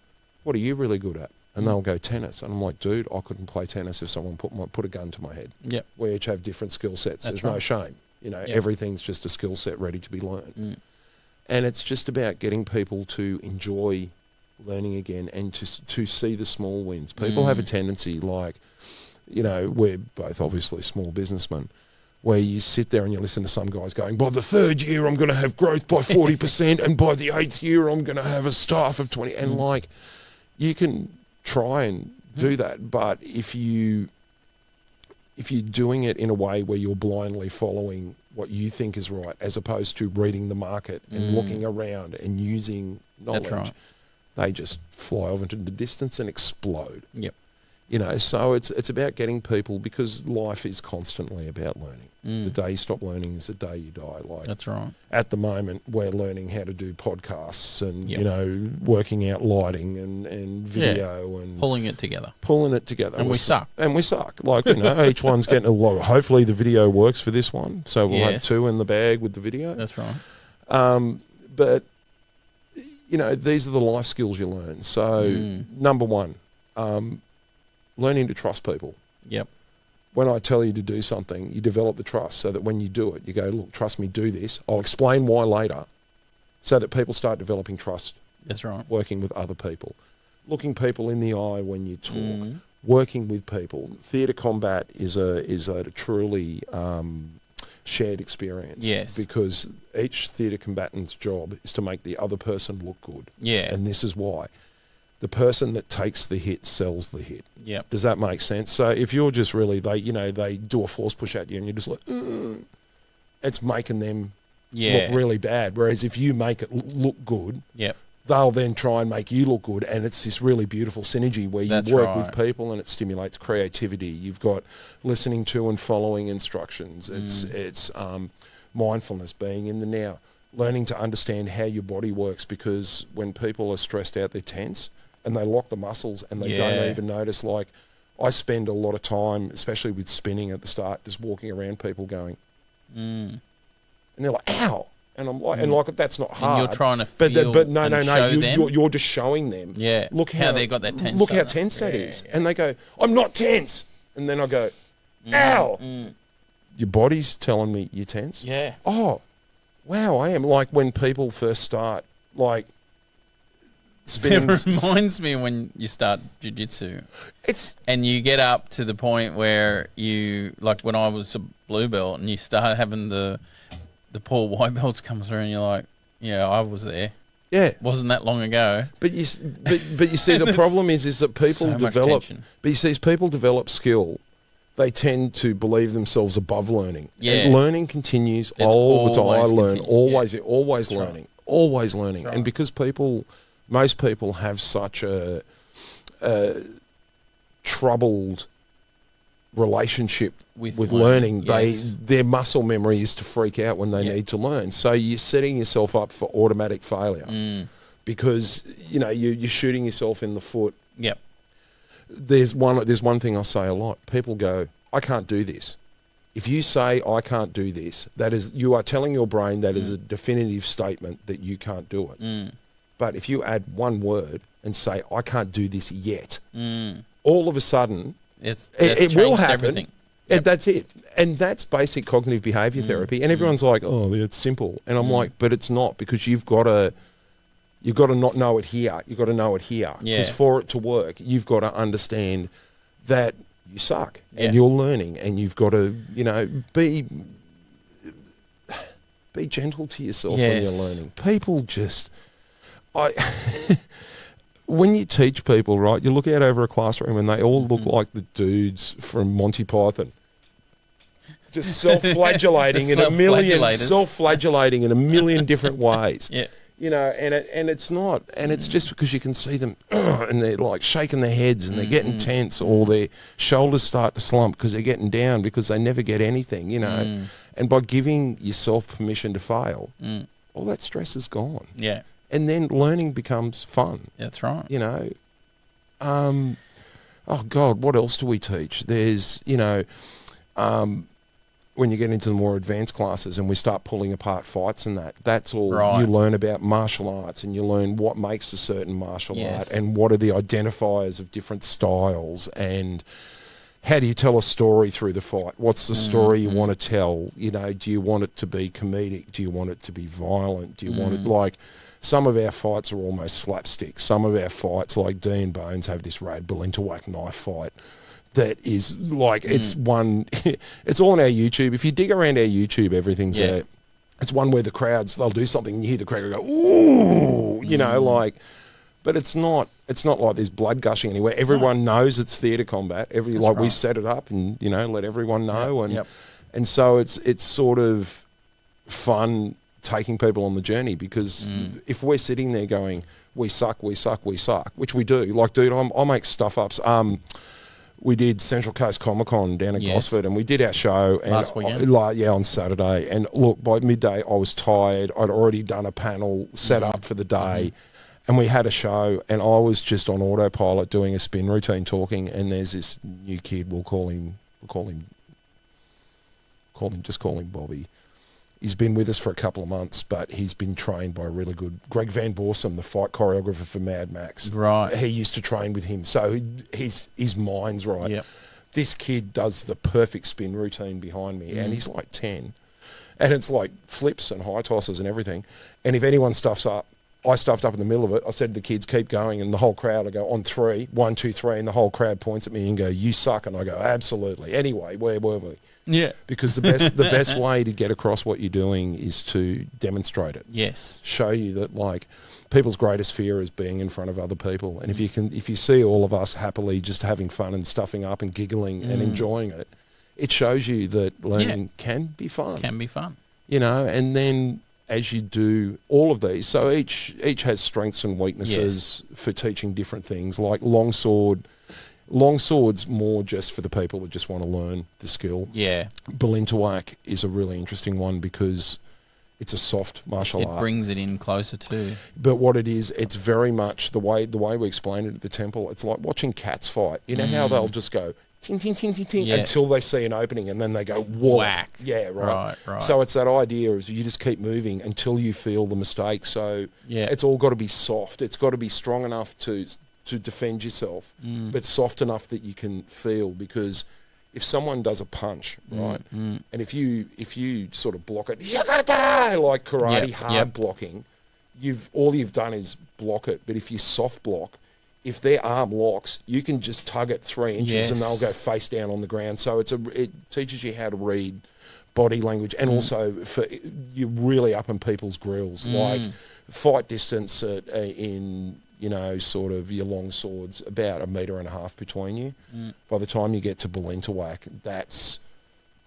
what are you really good at? And they'll go, tennis. And I'm like, dude, I couldn't play tennis if someone put a gun to my head. Yep. We each have different skill sets. There's no shame. You know, everything's just a skill set ready to be learned. And it's just about getting people to enjoy learning again and to see the small wins. People have a tendency, like, you know, we're both obviously small businessmen, where you sit there and you listen to some guys going, by the 3rd year I'm going to have growth by 40% and by the 8th year I'm going to have a staff of 20. And like, you can try and do that, but if you're doing it in a way where you're blindly following what you think is right, as opposed to reading the market and looking around and using knowledge, they just fly off into the distance and explode. Yep. You know, so it's about getting people, because life is constantly about learning. The day you stop learning is the day you die. Like, that's right. At the moment, we're learning how to do podcasts and, you know, working out lighting and video and pulling it together. And we suck. And we suck. Like, you know, each one's getting a lot. Hopefully the video works for this one. So we'll have 2 in the bag with the video. That's right. But, you know, these are the life skills you learn. So, number 1, learning to trust people. Yep. When I tell you to do something, you develop the trust so that when you do it, you go, look, trust me, do this. I'll explain why later, so that people start developing trust. That's right. Working with other people. Looking people in the eye when you talk. Working with people. Theatre combat is a truly shared experience. Yes. Because each theatre combatant's job is to make the other person look good. Yeah. And this is why. The person that takes the hit sells the hit. Yep. Does that make sense? So if you're just really, they do a force push at you and you're just like, it's making them look really bad. Whereas if you make it look good, they'll then try and make you look good, and it's this really beautiful synergy where you work with people and it stimulates creativity. You've got listening to and following instructions. It's mindfulness, being in the now, learning to understand how your body works, because when people are stressed out, they're tense and they lock the muscles and they don't even notice. Like, I spend a lot of time, especially with spinning at the start, just walking around people going, and they're like, ow. And I'm like, and like, that's not hard. And you're trying to feel, but no, you're just showing them. Yeah. Look how they got that tense. Look how tense that is. And they go, I'm not tense. And then I go, ow. Your body's telling me you're tense. Yeah. Oh, wow, I am. Like when people first start, like spinning. It reminds me when you start jiu-jitsu. And you get up to the point where you, like when I was a blue belt and you start having the poor white belts come through and you're like, yeah, I was there. Yeah. Wasn't that long ago. But you see, the problem is that people develop, but you see, as people develop skill, they tend to believe themselves above learning. Yeah. And learning continues all the time. I learn, always learning, always learning. And because most people have such a troubled relationship with learning, their muscle memory is to freak out when they need to learn. So you're setting yourself up for automatic failure because you're shooting yourself in the foot. Yep. There's one thing I say a lot. People go, I can't do this. If you say I can't do this, that is, you are telling your brain that is a definitive statement that you can't do it. But if you add one word and say I can't do this yet, all of a sudden it will happen. Everything. Yep. That's it. And that's basic cognitive behavior therapy. And everyone's like, oh, it's simple. And I'm like, but it's not, because you've got to not know it here. You've got to know it here. Because for it to work, you've got to understand that you suck and you're learning, and you've got to, be gentle to yourself when you're learning. People just, when you teach people, right, you look out over a classroom and they all look like the dudes from Monty Python. Just self-flagellating in a million different ways. Yeah. And it's not, and it's just because you can see them and they're like shaking their heads and they're getting tense, or their shoulders start to slump because they're getting down because they never get anything, And by giving yourself permission to fail, all that stress is gone. Yeah. And then learning becomes fun. That's right. Oh God, what else do we teach? There's, when you get into the more advanced classes and we start pulling apart fights and that's all you learn about martial arts, and you learn what makes a certain martial art and what are the identifiers of different styles, and how do you tell a story through the fight? What's the story you want to tell? Do you want it to be comedic? Do you want it to be violent? Do you want it like... Some of our fights are almost slapstick. Some of our fights, like Dean Bones, have this Rad Bull Interwhack knife fight that is like, it's one, it's all on our YouTube. If you dig around our YouTube, everything's there. It's one where the crowds, they'll do something and you hear the crowd go, ooh, but it's not like there's blood gushing anywhere. Everyone knows it's theatre combat. We set it up and, let everyone know. And so it's sort of fun taking people on the journey, because if we're sitting there going, we suck, which we do. Like, dude, I'll make stuff ups. We did Central Coast Comic Con down at Gosford, and we did our show last weekend. On Saturday. And look, by midday I was tired. I'd already done a panel set up for the day, and we had a show, and I was just on autopilot doing a spin routine, talking. And there's this new kid. We'll call him Bobby. He's been with us for a couple of months, but he's been trained by a really good Greg Van Borsum, the fight choreographer for Mad Max. Right. He used to train with him, so his mind's right. Yep. This kid does the perfect spin routine behind me, and he's like 10. And it's like flips and high tosses and everything. And if anyone stuffs up, I stuffed up in the middle of it. I said to the kids, keep going, and the whole crowd, I go, on 3, 1, 2, 3, and the whole crowd points at me and go, you suck. And I go, absolutely. Anyway, where were we? Yeah. Because the best way to get across what you're doing is to demonstrate it. Yes. Show you that, like, people's greatest fear is being in front of other people. And if you see all of us happily just having fun and stuffing up and giggling and enjoying it, it shows you that learning can be fun. Can be fun. And then as you do all of these, so each has strengths and weaknesses for teaching different things. Like longsword's more just for the people that just want to learn the skill. Yeah. Balintawak is a really interesting one because it's a soft martial art. It brings it in closer too. But what it is, it's very much the way we explain it at the temple. It's like watching cats fight. You know how they'll just go ting ting ting ting ting until they see an opening, and then they go whack. Yeah, right. So it's that idea is you just keep moving until you feel the mistake. So it's all got to be soft. It's got to be strong enough to defend yourself, but soft enough that you can feel. Because if someone does a punch, right, and if you sort of block it like karate hard blocking, all you've done is block it. But if you soft block, if their arm locks, you can just tug it 3 inches and they'll go face down on the ground. So it teaches you how to read body language, and also you're really up in people's grills. Like fight distance in sort of your long swords, about 1.5 meters between you. By the time you get to Balintawak, that's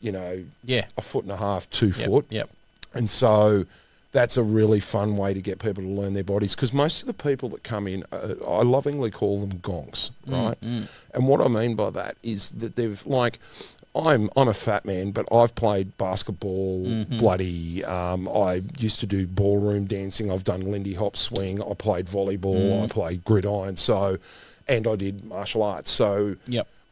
1.5 foot, 2 foot. Yep. And so that's a really fun way to get people to learn their bodies, because most of the people that come in, I lovingly call them gonks, right? And what I mean by that is that they've like, I'm a fat man, but I've played basketball, bloody. I used to do ballroom dancing. I've done Lindy Hop swing. I played volleyball. I played gridiron. And I did martial arts. So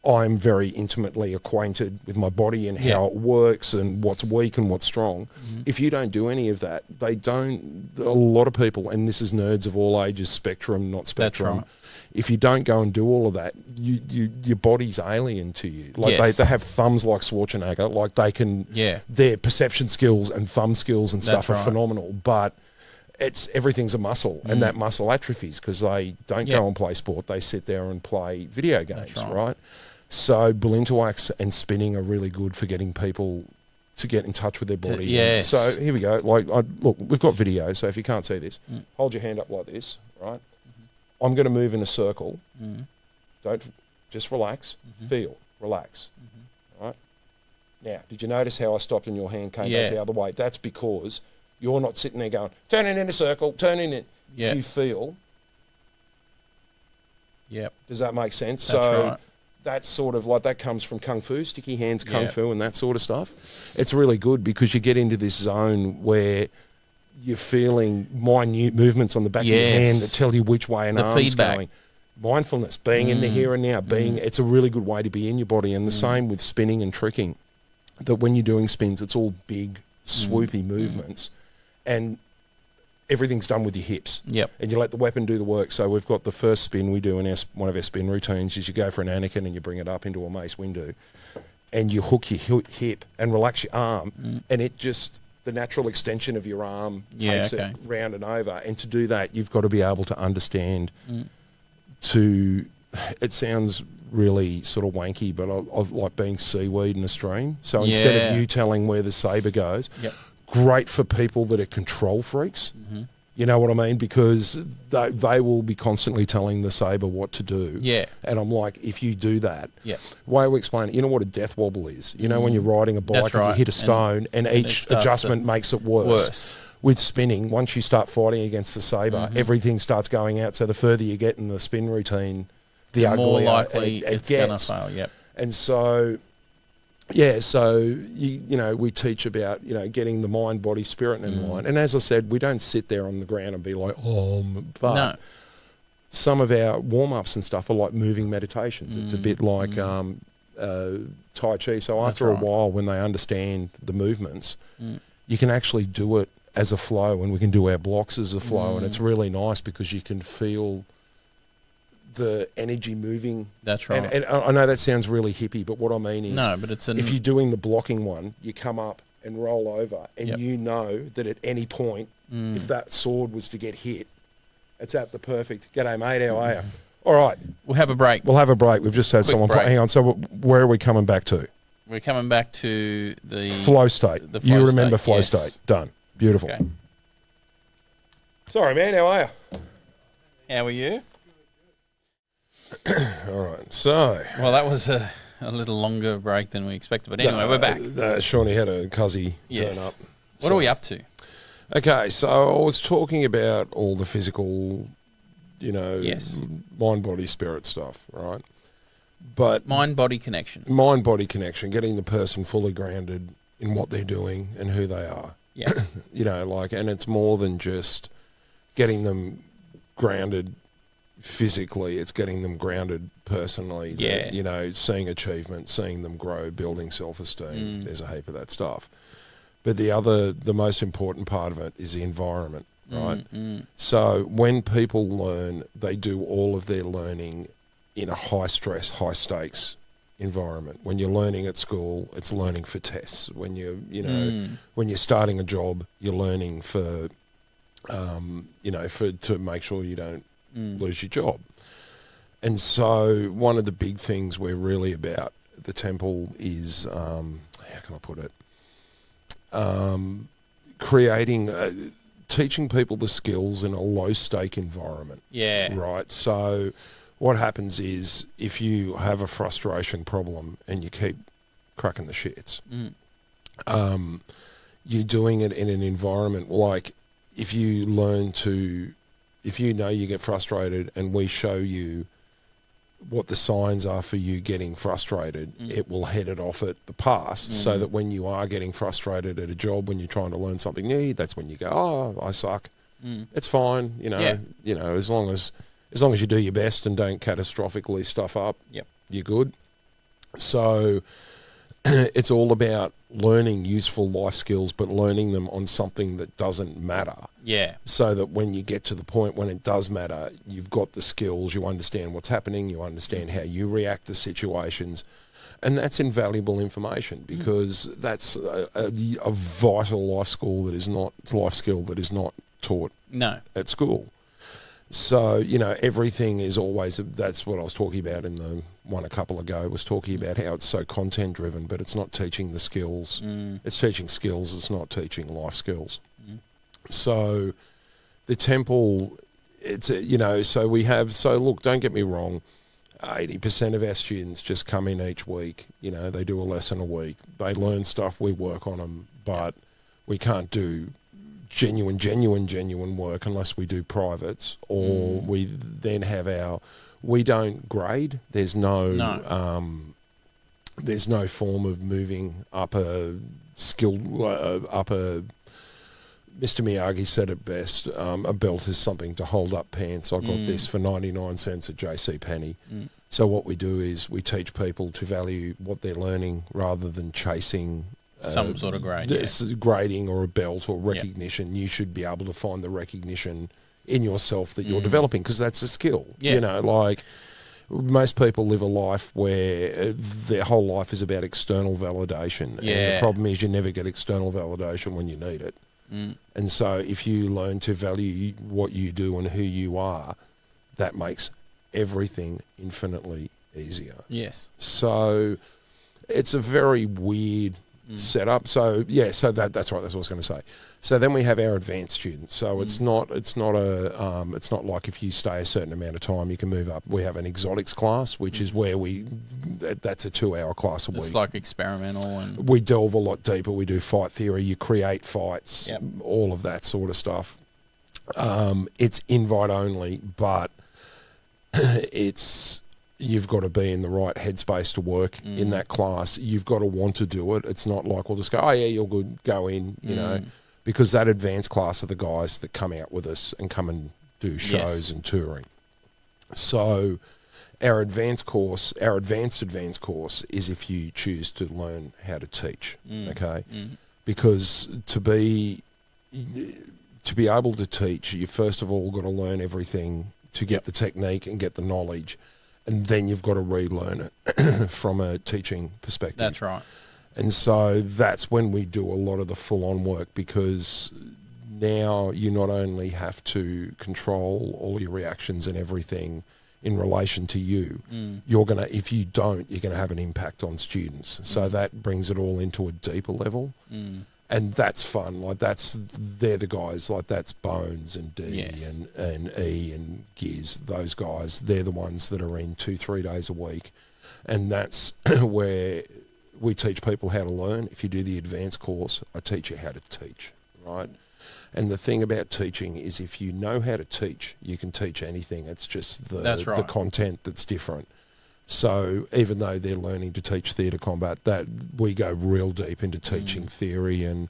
I'm very intimately acquainted with my body and how it works and what's weak and what's strong. If you don't do any of that, they don't. A lot of people, and this is nerds of all ages, spectrum, not spectrum. That's right. If you don't go and do all of that, your body's alien to you. Like they have thumbs like Schwarzenegger, like they can. Their perception skills and thumb skills and stuff are phenomenal, but everything's a muscle, and that muscle atrophies because they don't go and play sport. They sit there and play video games, right? So Balintawaks and spinning are really good for getting people to get in touch with their body. So here we go. Like, look, we've got video. So if you can't see this, hold your hand up like this, right? I'm going to move in a circle. Don't just relax. Feel, relax. Right now, did you notice how I stopped and your hand came back the other way? That's because you're not sitting there going, turn it in a circle, turn it in. You feel. Does that make sense? That's that's sort of like, that comes from Kung Fu, sticky hands, Kung Fu and that sort of stuff. It's really good because you get into this zone where you're feeling minute movements on the back of your hand that tell you which way an arm's going. Mindfulness, being in the here and now, it's a really good way to be in your body. And the same with spinning and tricking, that when you're doing spins, it's all big, swoopy movements. And everything's done with your hips. And you let the weapon do the work. So we've got the first spin we do in one of our spin routines is you go for an Anakin and you bring it up into a Mace Windu and you hook your hip and relax your arm and it just, the natural extension of your arm takes it round and over. And to do that, you've got to be able to understand it sounds really sort of wanky, but I like being seaweed in a stream. So instead of you telling where the saber goes, great for people that are control freaks. You know what I mean? Because they will be constantly telling the saber what to do. And I'm like, if you do that, way we explain it, you know what a death wobble is? You know when you're riding a bike and you hit a stone and each adjustment makes it worse. With spinning, once you start fighting against the saber, everything starts going out. So the further you get in the spin routine, the uglier more likely it's going to fail. And so... so we teach about getting the mind, body, spirit in line. And as I said, we don't sit there on the ground and be like, but some of our warm ups and stuff are like moving meditations. It's a bit like Tai Chi. So after a while, when they understand the movements, you can actually do it as a flow, and we can do our blocks as a flow, and it's really nice because you can feel the energy moving. That's right. And I know that sounds really hippie, but what I mean is, no, but it's if you're doing the blocking one, you come up and roll over, and you know that at any point, if that sword was to get hit, it's at the perfect. G'day, mate. How are you? All right. We'll have a break. We've just had someone. Hang on. So where are we coming back to? We're coming back to the flow state. You remember flow state? Done. Beautiful. Okay. Sorry, man. How are you? How are you? All right, so... Well, that was a little longer break than we expected, but anyway, we're back. Shawnee had a cuzzy turn up. What are we up to? Okay, so I was talking about all the physical, Yes. mind, body, spirit stuff, right? But mind-body connection. Mind-body connection, getting the person fully grounded in what they're doing and who they are. Yeah. And it's more than just getting them grounded physically, it's getting them grounded personally. Yeah. Seeing achievement, seeing them grow, building self-esteem. There's a heap of that stuff. But the most important part of it is the environment, right? So when people learn, they do all of their learning in a high-stress, high-stakes environment. When you're learning at school, it's learning for tests. When when you're starting a job, you're learning for to make sure you don't lose your job. And so one of the big things we're really about at the temple is, how can I put it? Teaching people the skills in a low-stake environment. Yeah. Right. So what happens is if you have a frustration problem and you keep cracking the shits, you're doing it in an environment like if you know you get frustrated and we show you what the signs are for you getting frustrated, it will head it off at the pass so that when you are getting frustrated at a job, when you're trying to learn something new, that's when you go, oh, I suck. It's fine. As long as you do your best and don't catastrophically stuff up, you're good. So it's all about learning useful life skills, but learning them on something that doesn't matter. Yeah. So that when you get to the point when it does matter, you've got the skills, you understand what's happening, you understand how you react to situations. And that's invaluable information because that's a vital life skill that is not taught at school. So, everything is always, that's what I was talking about in the one a couple ago, was talking about how it's so content driven, but it's not teaching the skills. It's teaching skills, it's not teaching life skills. So the temple, look, don't get me wrong, 80% of our students just come in each week, they do a lesson a week, they learn stuff, we work on them, but we can't do genuine work unless we do privates or we then have we don't grade. There's no form of moving up a skill, Mr. Miyagi said it best, a belt is something to hold up pants. I got this for 99 cents at JCPenney. So what we do is we teach people to value what they're learning rather than chasing some sort of grade, grading or a belt or recognition. You should be able to find the recognition in yourself that you're developing because that's a skill. Like most people live a life where their whole life is about external validation. And the problem is you never get external validation when you need it. And so if you learn to value what you do and who you are, that makes everything infinitely easier. Yes. So it's a very weird setup. So that's right. That's what I was going to say. So then we have our advanced students. So it's not like if you stay a certain amount of time you can move up. We have an exotics class, which is where that's a 2-hour class a week. It's like experimental and we delve a lot deeper. We do fight theory. You create fights, all of that sort of stuff. It's invite only, but you've got to be in the right headspace to work in that class. You've got to want to do it. It's not like we'll just go, oh yeah, you're good, go in, you know, because that advanced class are the guys that come out with us and come and do shows and touring. So our advanced course is if you choose to learn how to teach, okay? Because to be able to teach, you first of all got to learn everything to get the technique and get the knowledge, and then you've got to relearn it from a teaching perspective. That's right. And so that's when we do a lot of the full-on work, because now you not only have to control all your reactions and everything in relation to you, if you don't, you're going to have an impact on students. So that brings it all into a deeper level. And that's fun. Like they're the guys, like that's Bones and D and E and Giz, those guys, they're the ones that are in 2-3 days a week. And that's where we teach people how to learn. If you do the advanced course, I teach you how to teach, right? And the thing about teaching is if you know how to teach, you can teach anything. It's just the content that's different. So even though they're learning to teach theatre combat, that we go real deep into teaching theory and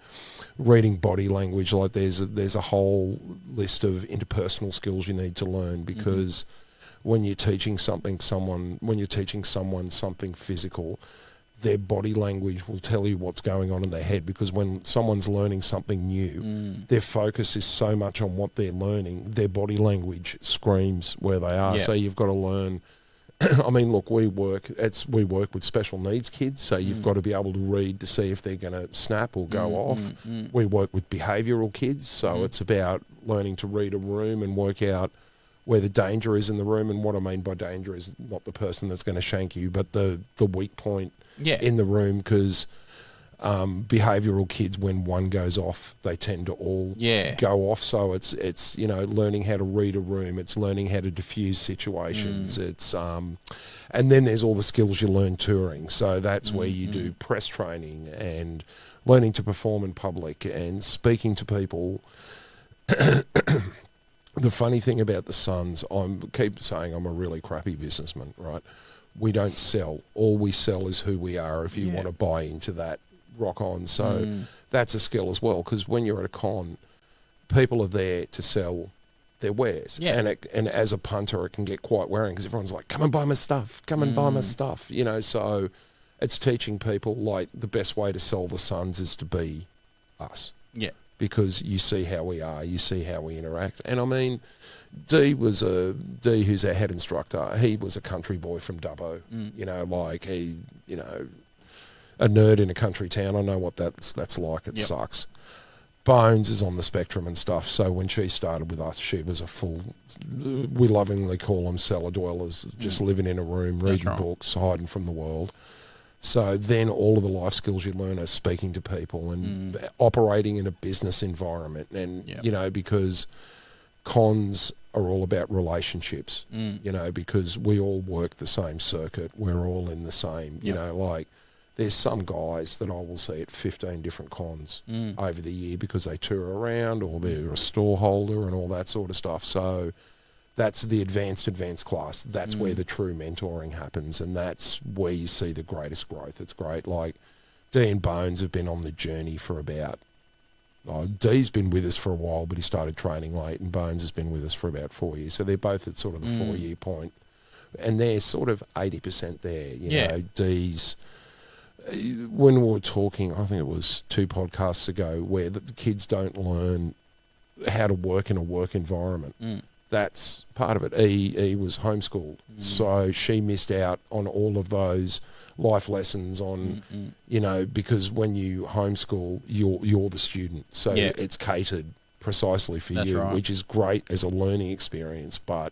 reading body language. Like there's a whole list of interpersonal skills you need to learn, because when you're teaching someone something physical, their body language will tell you what's going on in their head, because when someone's learning something new, their focus is so much on what they're learning, their body language screams where they are. So you've got to learn. I mean, look, we work with special needs kids, so you've got to be able to read to see if they're going to snap or go off. We work with behavioural kids, so it's about learning to read a room and work out where the danger is in the room. And what I mean by danger is not the person that's going to shank you, but the weak point in the room, because behavioural kids, when one goes off, they tend to all go off. So it's learning how to read a room. It's learning how to diffuse situations. It's and then there's all the skills you learn touring. So that's where you do press training and learning to perform in public and speaking to people. The funny thing about the Suns, I keep saying I'm a really crappy businessman, right? We don't sell. All we sell is who we are. If you want to buy into that, rock on. So that's a skill as well, because when you're at a con, people are there to sell their wares. And as a punter, it can get quite wearing, because everyone's like, come and buy my stuff. Come and buy my stuff. So it's teaching people, like, the best way to sell the Suns is to be us. Yeah. Because you see how we are, you see how we interact. And I mean, D, who's our head instructor, he was a country boy from Dubbo. A nerd in a country town. I know what that's like. It sucks. Bones is on the spectrum and stuff. So when she started with us, she was a full, we lovingly call them cellar dwellers, just living in a room, reading books, hiding from the world. So then all of the life skills you learn are speaking to people and operating in a business environment. And, because cons are all about relationships, because we all work the same circuit. We're all in the same, like there's some guys that I will see at 15 different cons over the year, because they tour around or they're a store holder and all that sort of stuff. So that's the advanced class. That's where the true mentoring happens, and that's where you see the greatest growth. It's great. Like D and Bones have been on the journey for about, D's been with us for a while, but he started training late, and Bones has been with us for about 4 years. So they're both at sort of the 4-year point, and they're sort of 80% there. You know, D's, when we were talking, I think it was 2 podcasts ago, where the kids don't learn how to work in a work environment. That's part of it. E was homeschooled, so she missed out on all of those life lessons on, because when you homeschool, you're the student, so it's catered precisely for you, which is great as a learning experience, but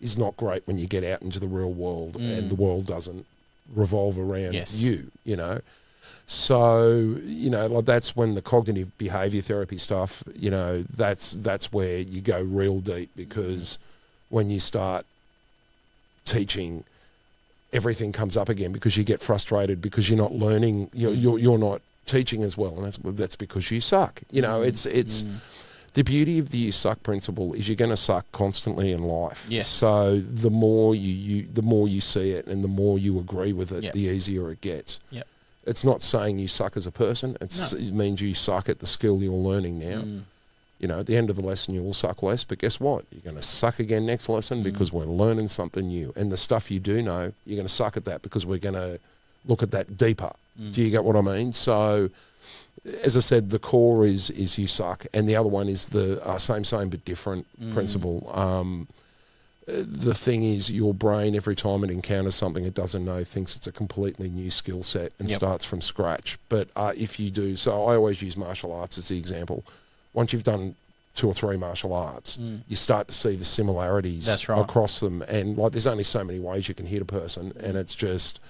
is not great when you get out into the real world and the world doesn't revolve around you. So, like that's when the cognitive behavior therapy stuff, that's where you go real deep, because when you start teaching, everything comes up again, because you get frustrated because you're not learning, you're not teaching as well, and that's because you suck. It's the beauty of the you suck principle is you're going to suck constantly in life. So the more you see it and the more you agree with it, the easier it gets. It's not saying you suck as a person. It means you suck at the skill you're learning now. At the end of the lesson, you will suck less, but guess what? You're going to suck again next lesson, because we're learning something new. And the stuff you do know, you're going to suck at that, because we're going to look at that deeper. Do you get what I mean? So, as I said, the core is you suck, and the other one is the same but different principle. The thing is, your brain, every time it encounters something it doesn't know, thinks it's a completely new skill set and starts from scratch. But if you do, so I always use martial arts as the example. Once you've done 2 or 3 martial arts, you start to see the similarities across them. And like, there's only so many ways you can hit a person, and it's just,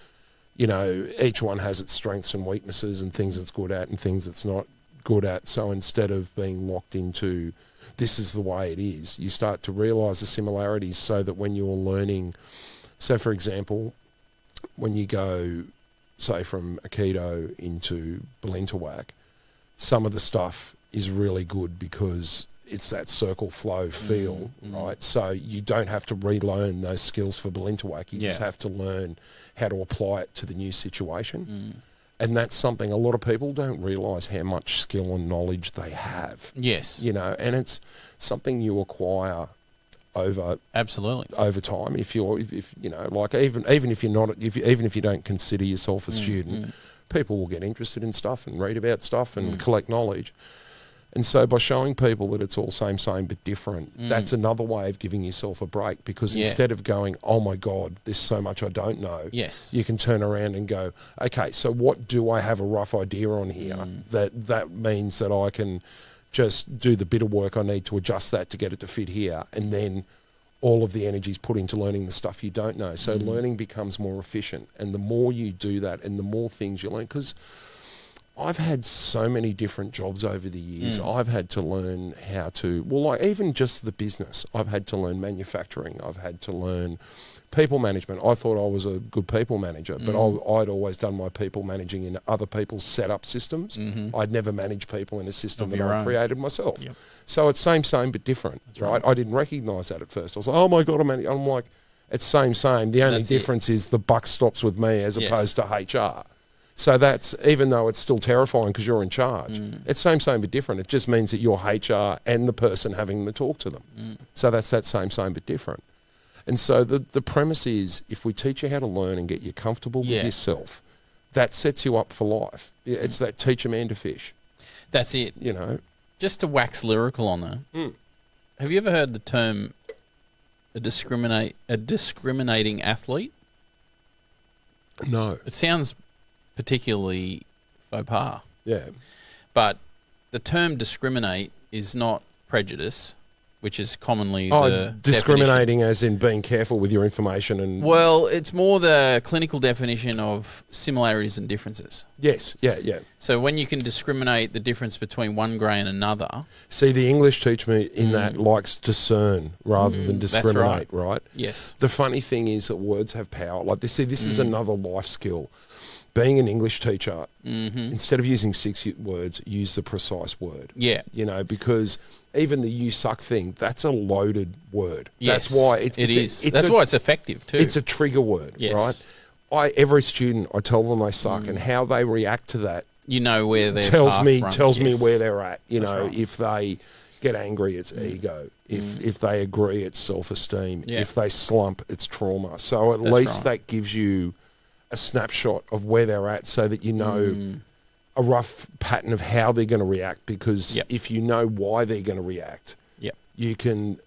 each one has its strengths and weaknesses and things it's good at and things it's not good at. So instead of being locked into this is the way it is, you start to realise the similarities, so that when you're learning, so for example, when you go, say, from Aikido into Balintawak, some of the stuff is really good because it's that circle flow feel, right? So you don't have to relearn those skills for Balintawak. You just have to learn how to apply it to the new situation. And that's something a lot of people don't realise how much skill and knowledge they have. Yes. You know, and it's something you acquire over time. If you know, like even if you're not, even if you don't consider yourself a student, people will get interested in stuff and read about stuff and collect knowledge. And so by showing people that it's all same but different, that's another way of giving yourself a break, because instead of going, oh my God, there's so much I don't know, you can turn around and go, okay, so what do I have a rough idea on here that means that I can just do the bit of work I need to adjust that to get it to fit here, and then all of the energy is put into learning the stuff you don't know. So learning becomes more efficient, and the more you do that and the more things you learn, because I've had so many different jobs over the years. I've had to learn how to, well, like even just the business. I've had to learn manufacturing. I've had to learn people management. I thought I was a good people manager, but I'd always done my people managing in other people's setup systems. I'd never managed people in a system that I created myself. So it's same but different, right? I didn't recognise that at first. I was like, oh my God, I'm like, it's same. The only difference is the buck stops with me as opposed to HR. So that's, even though it's still terrifying because you're in charge, it's same but different. It just means that you're HR and the person having the talk to them. So that's that same but different. And so the premise is, if we teach you how to learn and get you comfortable with yourself, that sets you up for life. It's that teach a man to fish. That's it. You know. Just to wax lyrical on that, have you ever heard the term a discriminating athlete? No. It sounds particularly faux pas. Yeah. But the term discriminate is not prejudice, which is commonly the discriminating definition. As in being careful with your information and... Well, it's more the clinical definition of similarities and differences. Yes, yeah. So when you can discriminate the difference between one grey and another... See, the English teacher in that likes discern rather than discriminate, right? Yes. The funny thing is that words have power. Like, this is another life skill. Being an English teacher, instead of using 6 words, use the precise word. Yeah. You know, because even the "you suck" thing, that's a loaded word. Yes, that's why it is. That's why it's effective too. It's a trigger word, right? Every student, I tell them they suck, and how they react to that, you know, where they're tells me where they're at. You know, right. If they get angry, it's ego. If they agree, it's self-esteem. Yeah. If they slump, it's trauma. So at least that gives you a snapshot of where they're at, so that you know a rough pattern of how they're going to react, because if you know why they're going to react, you can,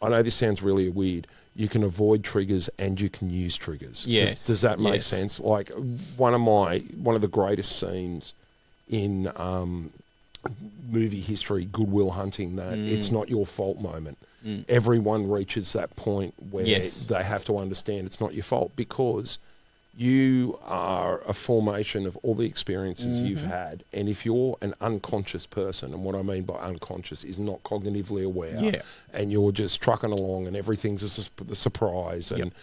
I know this sounds really weird, you can avoid triggers and you can use triggers. Yes. Does that make sense? Like one of the greatest scenes in movie history, Good Will Hunting, that it's not your fault moment. Everyone reaches that point where they have to understand it's not your fault, because you are a formation of all the experiences you've had. And if you're an unconscious person, and what I mean by unconscious is not cognitively aware, and you're just trucking along and everything's a surprise, and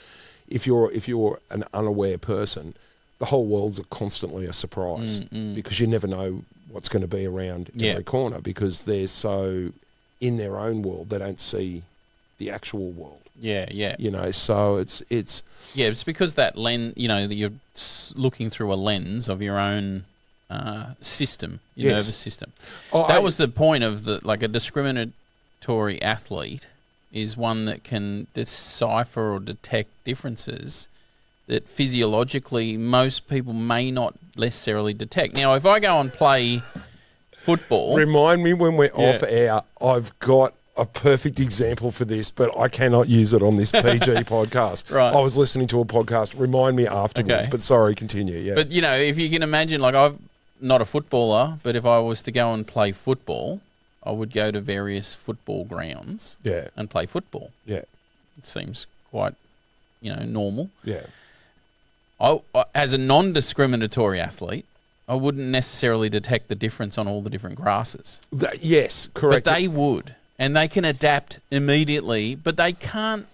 if you're an unaware person, the whole world's constantly a surprise, because you never know what's going to be around every corner, because they're so in their own world, they don't see the actual world. You know, so it's because that lens, you know, that you're looking through a lens of your own system, your nervous system. That was the point of a discriminatory athlete is one that can decipher or detect differences that physiologically most people may not necessarily detect. Now, if I go and play football... Remind me when we're off air, I've got a perfect example for this, but I cannot use it on this PG podcast. Right. I was listening to a podcast. Remind me afterwards, but sorry, continue. Yeah. But, you know, if you can imagine, like, I'm not a footballer, but if I was to go and play football, I would go to various football grounds and play football. Yeah. It seems quite, you know, normal. Yeah. I, as a non-discriminatory athlete, I wouldn't necessarily detect the difference on all the different grasses. Yes, correct. But they would. And they can adapt immediately, but they can't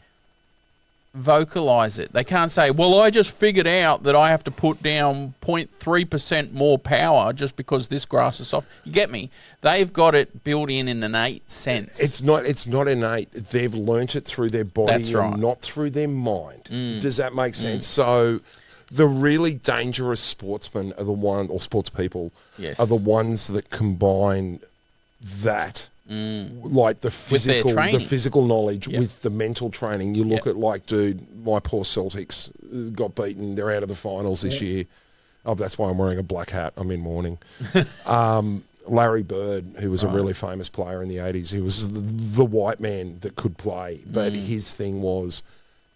vocalize it. They can't say, well, I just figured out that I have to put down 0.3% more power just because this grass is soft. You get me? They've got it built in an innate sense. It's not innate. They've learnt it through their body and not through their mind. Does that make sense? So the really dangerous sportsmen are the one, or sports people, are the ones that combine that, like the physical knowledge with the mental training. You look at, like, dude, my poor Celtics got beaten. They're out of the finals this year. Oh, that's why I'm wearing a black hat. I'm in mourning. Larry Bird, who was a really famous player in the 80s, he was the white man that could play, but his thing was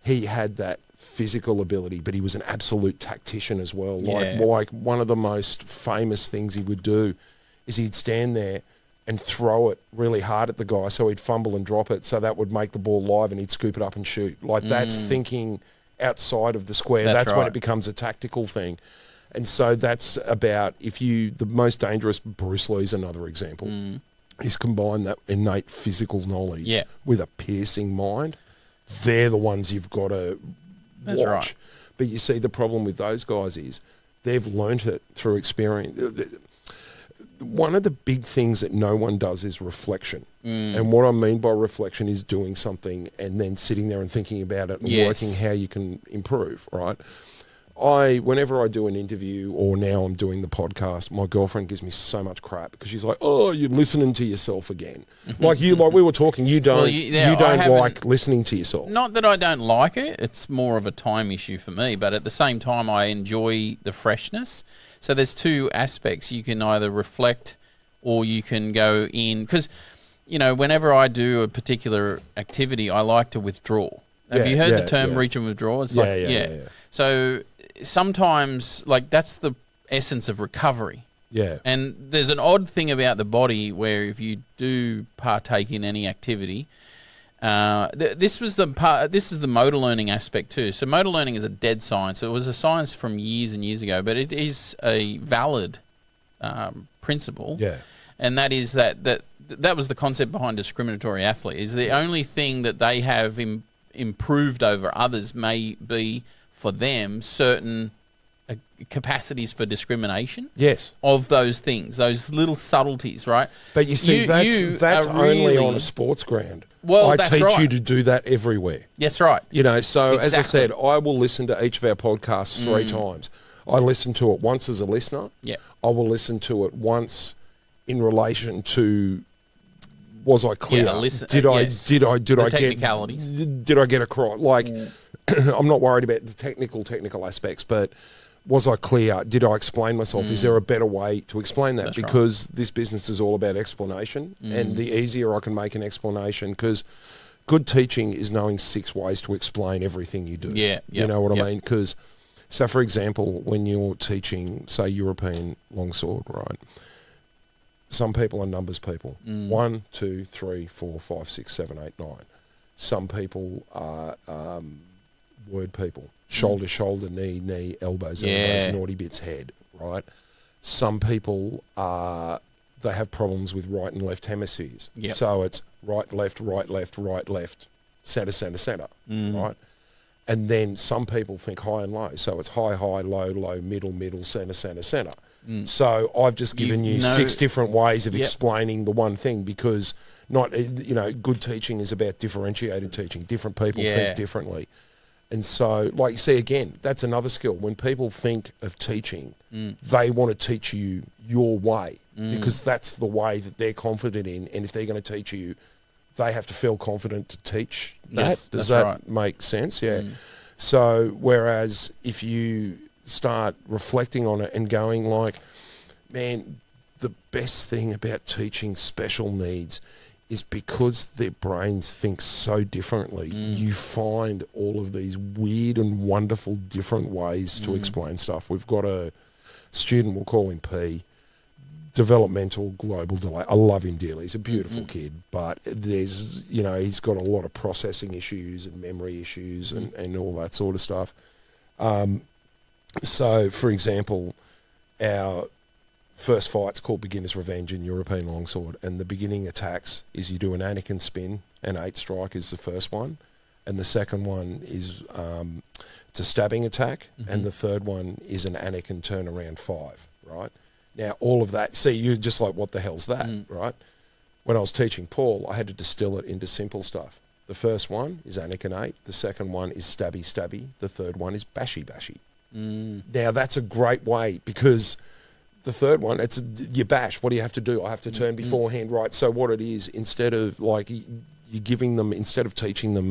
he had that physical ability, but he was an absolute tactician as well. Like one of the most famous things he would do is he'd stand there and throw it really hard at the guy, so he'd fumble and drop it, so that would make the ball live, and he'd scoop it up and shoot. Like, that's thinking outside of the square. That's when it becomes a tactical thing. And so that's about, the most dangerous, Bruce Lee's another example, is combine that innate physical knowledge with a piercing mind. They're the ones you've got to watch. Right. But you see, the problem with those guys is they've learnt it through experience. One of the big things that no one does is reflection. And what I mean by reflection is doing something and then sitting there and thinking about it and working how you can improve, right? Whenever I do an interview, or now I'm doing the podcast, my girlfriend gives me so much crap because she's like, "Oh, you're listening to yourself again." Like we were talking, you don't like listening to yourself. Not that I don't like it; it's more of a time issue for me. But at the same time, I enjoy the freshness. So there's two aspects. You can either reflect, or you can go in, because whenever I do a particular activity, I like to withdraw. Have you heard the term reach and withdraw? It's So sometimes, like, that's the essence of recovery. Yeah. And there's an odd thing about the body where if you do partake in any activity, this is the motor learning aspect too. So motor learning is a dead science. It was a science from years and years ago, but it is a valid principle. Yeah. And that is that was the concept behind discriminatory athlete. Is the only thing that they have improved over others may be for them certain capacities for discrimination. Yes. Of those things, those little subtleties, right? But you see, that's only on a sports ground. Well, I teach you to do that everywhere. That's right. So as I said, I will listen to each of our podcasts 3 times. I listen to it once as a listener. Yeah. I will listen to it once in relation to, was I clear? Did I get across? Like, I'm not worried about the technical aspects, but was I clear? Did I explain myself? Is there a better way to explain that? Because this business is all about explanation, and the easier I can make an explanation, because good teaching is knowing 6 ways to explain everything you do. Yeah. You know what I mean? Because, so for example, when you're teaching, say, European longsword, right? Some people are numbers people. 1, 2, 3, 4, 5, 6, 7, 8, 9. Some people are word people. Shoulder, shoulder, knee, knee, elbows, naughty bits, head, right? Some people they have problems with right and left hemispheres. Yep. So it's right, left, right, left, right, left, centre, centre, centre, right? And then some people think high and low. So it's high, high, low, low, middle, middle, centre, centre, centre. So I've just given you 6 different ways of explaining the one thing, because good teaching is about differentiated teaching. Different people think differently. And so, like you see, again, that's another skill. When people think of teaching, they want to teach you your way, because that's the way that they're confident in. And if they're going to teach you, they have to feel confident to teach that. Yes, Does that make sense? Yeah. So, whereas if you start reflecting on it and going like, man, the best thing about teaching special needs is because their brains think so differently, you find all of these weird and wonderful different ways to explain stuff. We've got a student, we'll call him P, developmental global delay. I love him dearly. He's a beautiful kid, but there's, he's got a lot of processing issues and memory issues and all that sort of stuff. So, for example, our first fight's called Beginner's Revenge in European Longsword, and the beginning attacks is you do an Anakin spin, and 8 strike is the first one, and the second one is it's a stabbing attack, and the third one is an Anakin turnaround 5, right? Now, all of that, see, you're just like, what the hell's that, right? When I was teaching Paul, I had to distill it into simple stuff. The first one is Anakin 8. The second one is stabby stabby. The third one is bashy bashy. Now, that's a great way, because the third one, it's you bash. What do you have to do? I have to turn beforehand, right? So what it is, instead of like you're giving them, instead of teaching them,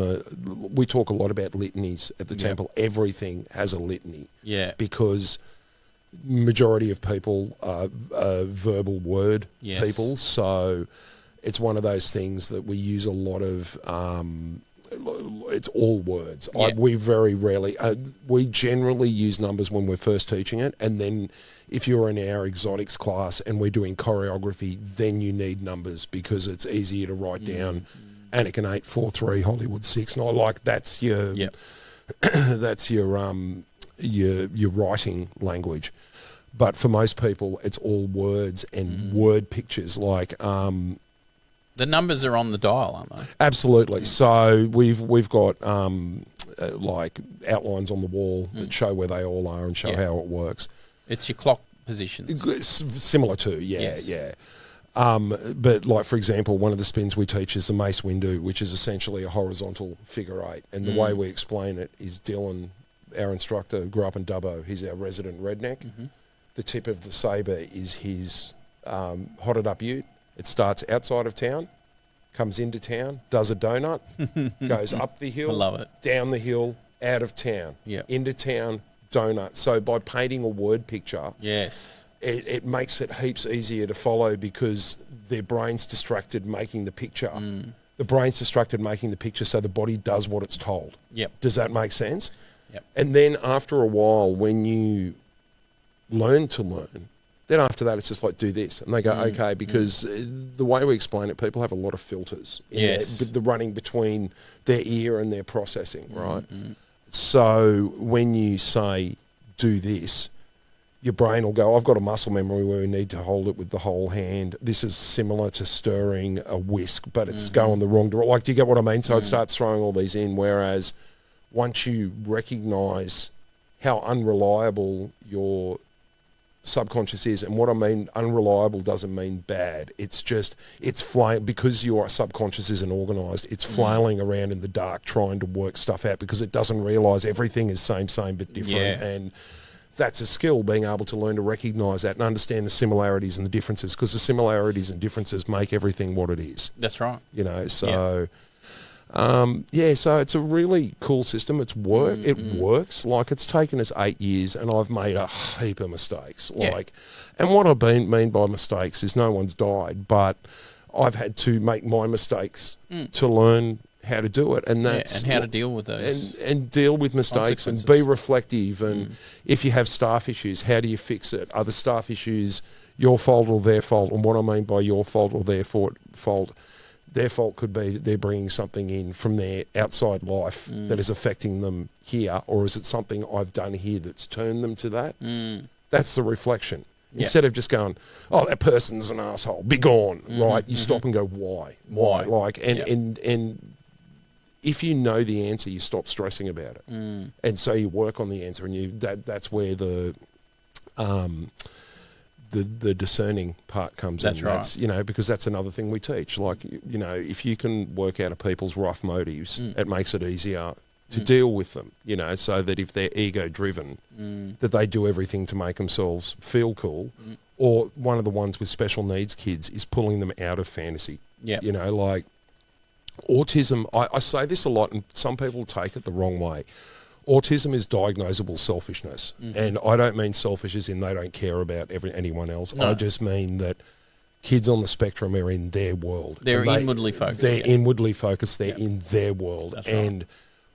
we talk a lot about litanies at the temple. Everything has a litany. Yeah. Because majority of people are verbal word people. So it's one of those things that we use a lot of, it's all words. Yeah. We very rarely, we generally use numbers when we're first teaching it, and then if you're in our exotics class and we're doing choreography, then you need numbers, because it's easier to write down Anakin 8, 4, 3, Hollywood 6. And I like, that's your, that's your writing language. But for most people, it's all words and word pictures. Like, the numbers are on the dial, aren't they? Absolutely. So we've got like outlines on the wall that show where they all are and show how it works. It's your clock positions. Similar to, but like, for example, one of the spins we teach is the Mace Windu, which is essentially a horizontal figure 8. And the way we explain it is, Dylan, our instructor, grew up in Dubbo. He's our resident redneck. The tip of the sabre is his hotted up ute. It starts outside of town, comes into town, does a donut, goes up the hill, I love it. Down the hill, out of town, into town, donut. So by painting a word picture, it makes it heaps easier to follow, because their brain's distracted making the picture. The brain's distracted making the picture, so the body does what it's told. Does that make sense? And then after a while, when you learn to learn, then after that, it's just like, do this. And they go, okay, because the way we explain it, people have a lot of filters in the running between their ear and their processing, right? So when you say, do this, your brain will go, I've got a muscle memory where we need to hold it with the whole hand. This is similar to stirring a whisk, but it's going the wrong direction. Like, do you get what I mean? So it starts throwing all these in, whereas once you recognise how unreliable your subconscious is, and what I mean unreliable doesn't mean bad, it's just, it's flying, because your subconscious isn't organised, it's flailing around in the dark trying to work stuff out, because it doesn't realise everything is same but different. And that's a skill, being able to learn to recognise that and understand the similarities and the differences, because the similarities and differences make everything what it is. That's right. You know, so so it's a really cool system. It's it works. Like, it's taken us 8 years, and I've made a heap of mistakes. Like, and what I mean by mistakes is no one's died, but I've had to make my mistakes to learn how to do it, and that's and how to deal with those, and deal with mistakes, and be reflective. And if you have staff issues, how do you fix it? Are the staff issues your fault or their fault? And what I mean by your fault or their fault. Their fault could be they're bringing something in from their outside life that is affecting them here, or is it something I've done here that's turned them to that? That's the reflection. Instead of just going, oh, that person's an asshole, be gone, right? You stop and go, why? Like, and if you know the answer, you stop stressing about it, and so you work on the answer, and that's where the discerning part comes in. That's, you know, because that's another thing we teach. Like, you know, if you can work out of people's rough motives, it makes it easier to deal with them, you know, so that if they're ego driven, that they do everything to make themselves feel cool. Or one of the ones with special needs kids is pulling them out of fantasy. You know, like autism, I say this a lot, and some people take it the wrong way. Autism is diagnosable selfishness, and I don't mean selfish as in they don't care about anyone else. I just mean that kids on the spectrum are in their world. They're inwardly focused. They're inwardly focused. They're in their world. That's and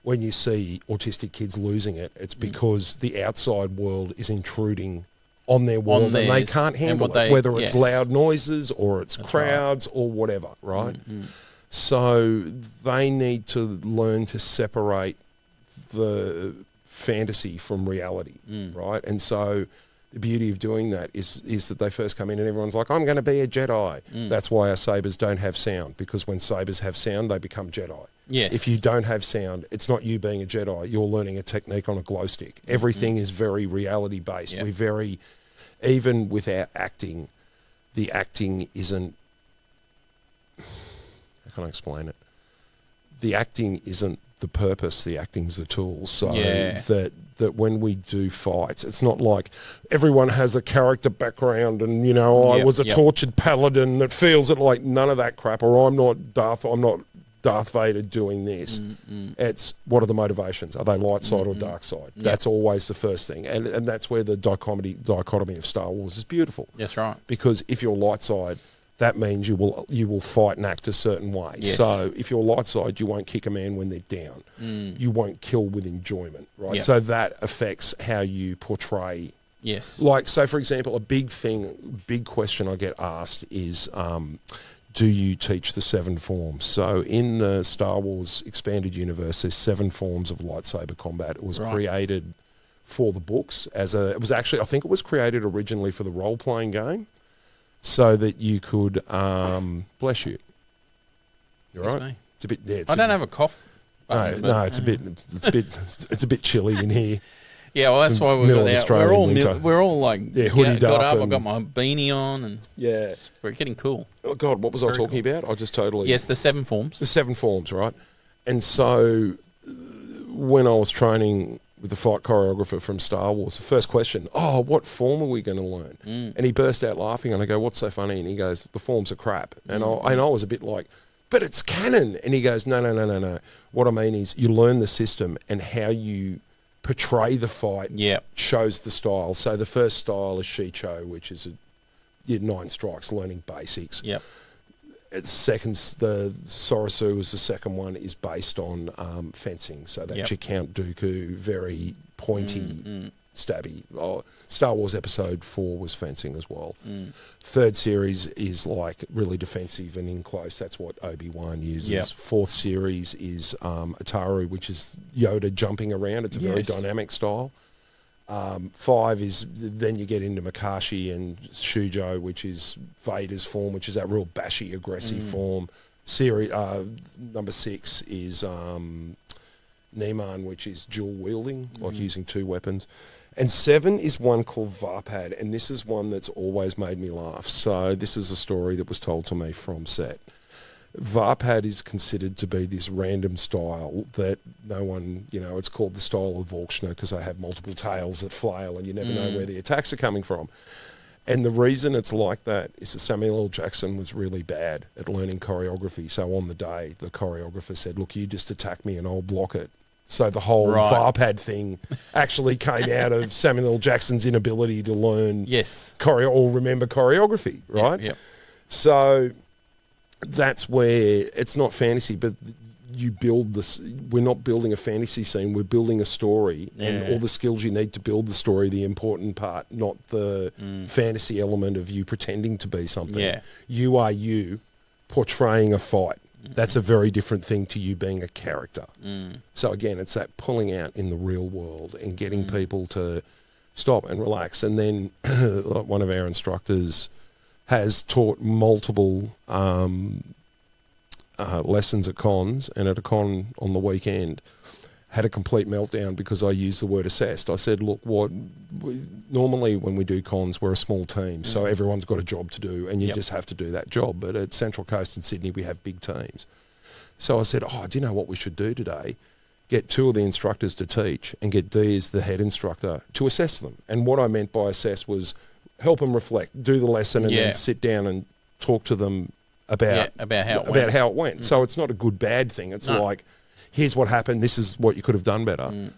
when you see autistic kids losing it, it's because the outside world is intruding on their world, and they can't handle it, whether it's loud noises or it's crowds or whatever, right? So they need to learn to separate the fantasy from reality, right? And so the beauty of doing that is that they first come in and everyone's like, I'm going to be a Jedi. That's why our sabers don't have sound, because when sabers have sound, they become Jedi. Yes. If you don't have sound, it's not you being a Jedi. You're learning a technique on a glow stick. Everything is very reality based. Yep. We're very, even with our acting, the acting isn't, how can I explain it? The acting isn't the purpose, the acting's the tool. So that when we do fights, it's not like everyone has a character background and, you know, I was a tortured paladin that feels it, like none of that crap, or I'm not Darth Vader doing this. It's what are the motivations? Are they light side or dark side? That's always the first thing. And that's where the dichotomy of Star Wars is beautiful. That's right. Because if you're light side, that means you will fight and act a certain way. Yes. So if you're light side, you won't kick a man when they're down. You won't kill with enjoyment, right? Yep. So that affects how you portray. Yes. Like, so for example, a big question I get asked is, do you teach the 7 forms? So in the Star Wars expanded universe, there's 7 forms of lightsaber combat. It was created for the books I think it was created originally for the role-playing game, so that you could, bless you. You're right. Me. It's a bit. Yeah, I don't have a cough. No, it's a bit chilly in here. Yeah, well, that's why we're all like hoodied got up. I've got my beanie on, and we're getting cool. Oh God, what was I talking about? I just totally. Yes, the 7 forms. The 7 forms, right? And so when I was training with the fight choreographer from Star Wars, the first question, what form are we going to learn? And he burst out laughing, and I go, what's so funny? And he goes, the forms are crap. And I was a bit like, but it's canon. And he goes, no. What I mean is you learn the system, and how you portray the fight shows the style. So the first style is Shicho, which is 9 strikes, learning basics. Yep. The Sorisu was the second one, is based on fencing. So that's your Count Dooku, very pointy, stabby. Star Wars Episode 4 was fencing as well. Third series is like really defensive and in close. That's what Obi-Wan uses. Yep. Fourth series is Ataru, which is Yoda jumping around. It's a very dynamic style. 5 is, then you get into Makashi and Shujo, which is Vader's form, which is that real bashy, aggressive form. Number 6 is Neman, which is dual wielding, like using 2 weapons. And 7 is one called Varpad, and this is one that's always made me laugh. So this is a story that was told to me from set. Varpad is considered to be this random style that no one, it's called the style of Volkshner because they have multiple tails that flail and you never know where the attacks are coming from. And the reason it's like that is that Samuel L. Jackson was really bad at learning choreography. So on the day, the choreographer said, look, you just attack me and I'll block it. So the whole Varpad thing actually came out of Samuel L. Jackson's inability to learn or remember choreography, right? Yep. So that's where it's not fantasy, but you build this. We're not building a fantasy scene. We're building a story, and all the skills you need to build the story, the important part, not the fantasy element of you pretending to be something. Yeah. You are you portraying a fight. That's a very different thing to you being a character. So again, it's that pulling out in the real world and getting people to stop and relax. And then one of our instructors has taught multiple lessons at cons, and at a con on the weekend had a complete meltdown because I used the word assessed. I said, look, normally when we do cons, we're a small team, so everyone's got a job to do, and you just have to do that job. But at Central Coast and Sydney, we have big teams. So I said, do you know what we should do today? Get 2 of the instructors to teach and get D as the head instructor to assess them. And what I meant by assess was help them reflect, do the lesson, and then sit down and talk to them about how it went. So it's not a good, bad thing. It's like, here's what happened. This is what you could have done better.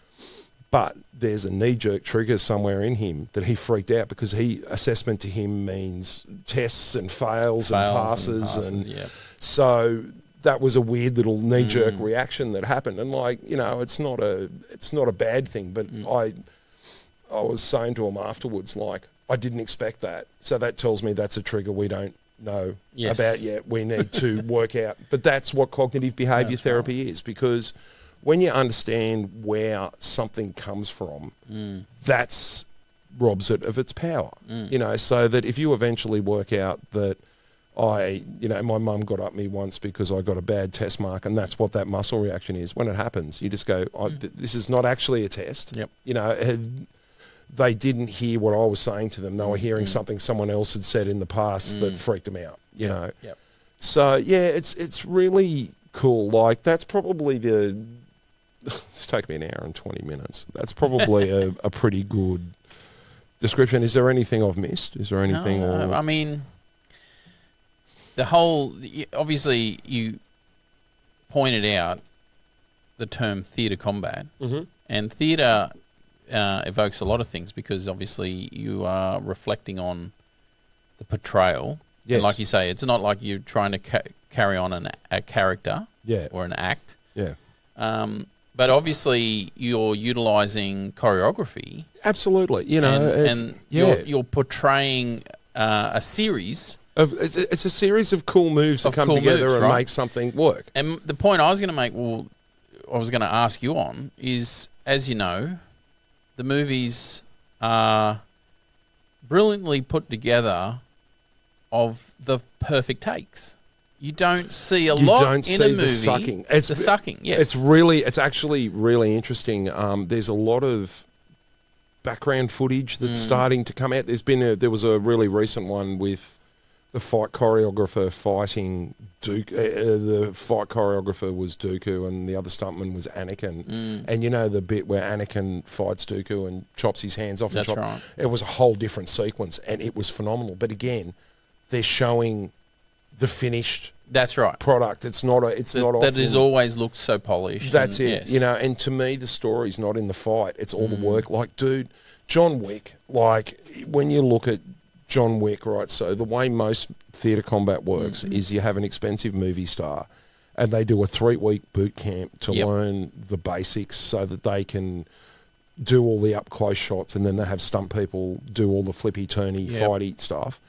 But there's a knee-jerk trigger somewhere in him that he freaked out because assessment to him means tests and fails and passes. So that was a weird little knee-jerk reaction that happened. And it's not a bad thing. But I was saying to him afterwards, I didn't expect that. So that tells me that's a trigger we don't know about yet. We need to work out. But that's what cognitive behaviour therapy is, because when you understand where something comes from, that's robs it of its power. You know, so that if you eventually work out that my mum got up me once because I got a bad test mark, and that's what that muscle reaction is. When it happens, you just go, this is not actually a test. Yep. You know, they didn't hear what I was saying to them. They were hearing something someone else had said in the past that freaked them out, you know. Yep. So, yeah, it's really cool. Like, that's probably it's taken me an hour and 20 minutes. That's probably a pretty good description. Is there anything I've missed? Is there anything? No, I mean, the whole, obviously, you pointed out the term theatre combat, and theatre evokes a lot of things because obviously you are reflecting on the portrayal. Yes. And like you say, it's not like you're trying to carry on a character or an act. Yeah. But obviously you're utilising choreography. Absolutely. You know, and you're portraying a series. It's a series of cool moves that come together and make something work. And the point I was going to make, I was going to ask you on, is, as you know, the movies are brilliantly put together of the perfect takes. You don't see a lot in a movie. The sucking. The sucking, yes. It's actually really interesting. There's a lot of background footage that's starting to come out. There was a really recent one with the fight choreographer fighting Duke. The fight choreographer was Dooku, and the other stuntman was Anakin. And you know the bit where Anakin fights Dooku and chops his hands off. That's right. It was a whole different sequence, and it was phenomenal. But again, they're showing the finished. That's right. Product. It's not. That has always looked so polished. That's it. Yes. You know, and to me, the story's not in the fight. It's all the work. Like, dude, John Wick. Like, when you look at John Wick, right? So the way most theatre combat works is you have an expensive movie star, and they do a 3-week boot camp to learn the basics so that they can do all the up close shots, and then they have stunt people do all the flippy turny fighty stuff.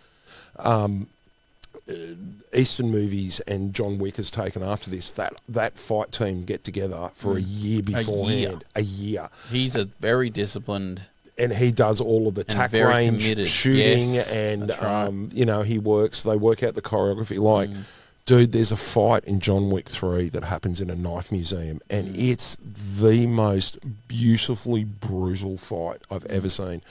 Eastern movies and John Wick has taken after this. That fight team get together for a year beforehand. A year. He's a very disciplined, and he does all of the tack range shooting, and you know, they work out the choreography. Like, dude, there's a fight in John Wick 3 that happens in a knife museum, and it's the most beautifully brutal fight I've ever seen.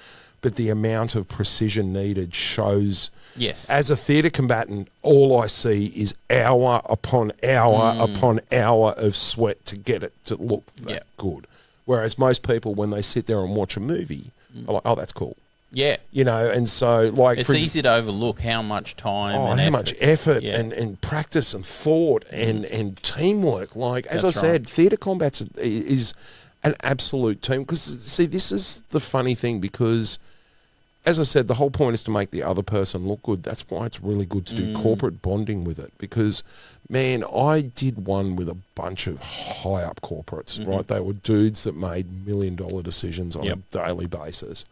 But the amount of precision needed shows. Yes. As a theatre combatant, all I see is hour upon hour upon hour of sweat to get it to look that good. Whereas most people, when they sit there and watch a movie, are like, oh, that's cool. Yeah. You know, and so, like... It's easy to overlook how much time and how effort. much effort and practice and thought and teamwork. Like, as I said, theatre combat is an absolute team. Because, see, this is the funny thing, because... As I said, the whole point is to make the other person look good. That's why it's really good to do corporate bonding with it. Because, man, I did one with a bunch of high-up corporates, right? They were dudes that made $1 million decisions on a daily basis.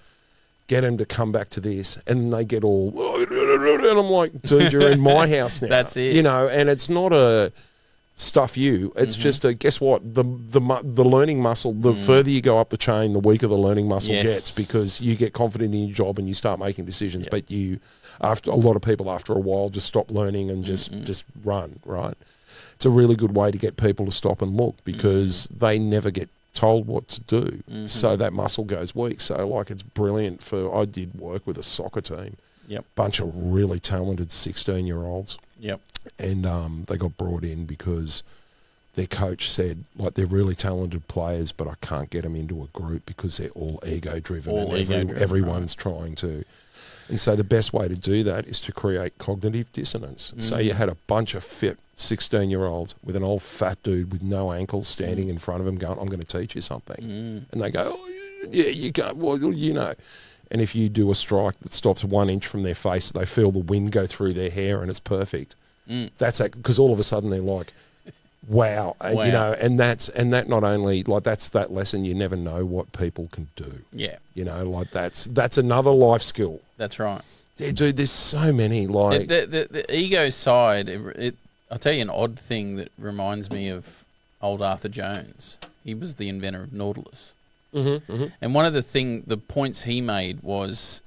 Get them to come back to this, and they get all... And I'm like, dude, you're in my house now. That's it. You know, and it's not a... stuff you. It's just a, guess what? The learning muscle, the further you go up the chain, the weaker the learning muscle gets, because you get confident in your job and you start making decisions. But after a lot of people, after a while, just stop learning and just run, right? It's a really good way to get people to stop and look, because they never get told what to do. So that muscle goes weak. So, like, it's brilliant I did work with a soccer team. Bunch of really talented 16-year-olds. And they got brought in because their coach said, like, they're really talented players, but I can't get them into a group because they're all ego-driven. Everyone's trying to. And so the best way to do that is to create cognitive dissonance. So you had a bunch of fit 16-year-olds with an old fat dude with no ankles standing in front of him going, I'm going to teach you something. And they go, oh, yeah, you can't. Well, you know. And if you do a strike that stops 1 inch from their face, they feel the wind go through their hair and it's perfect. That's because all of a sudden they're like, wow. You know, and that not only, like, that's that lesson. You never know what people can do. Yeah. You know, like, that's another life skill. That's right. Yeah, dude, there's so many, like... The ego side, I'll tell you an odd thing that reminds me of old Arthur Jones. He was the inventor of Nautilus. And one of the points he made was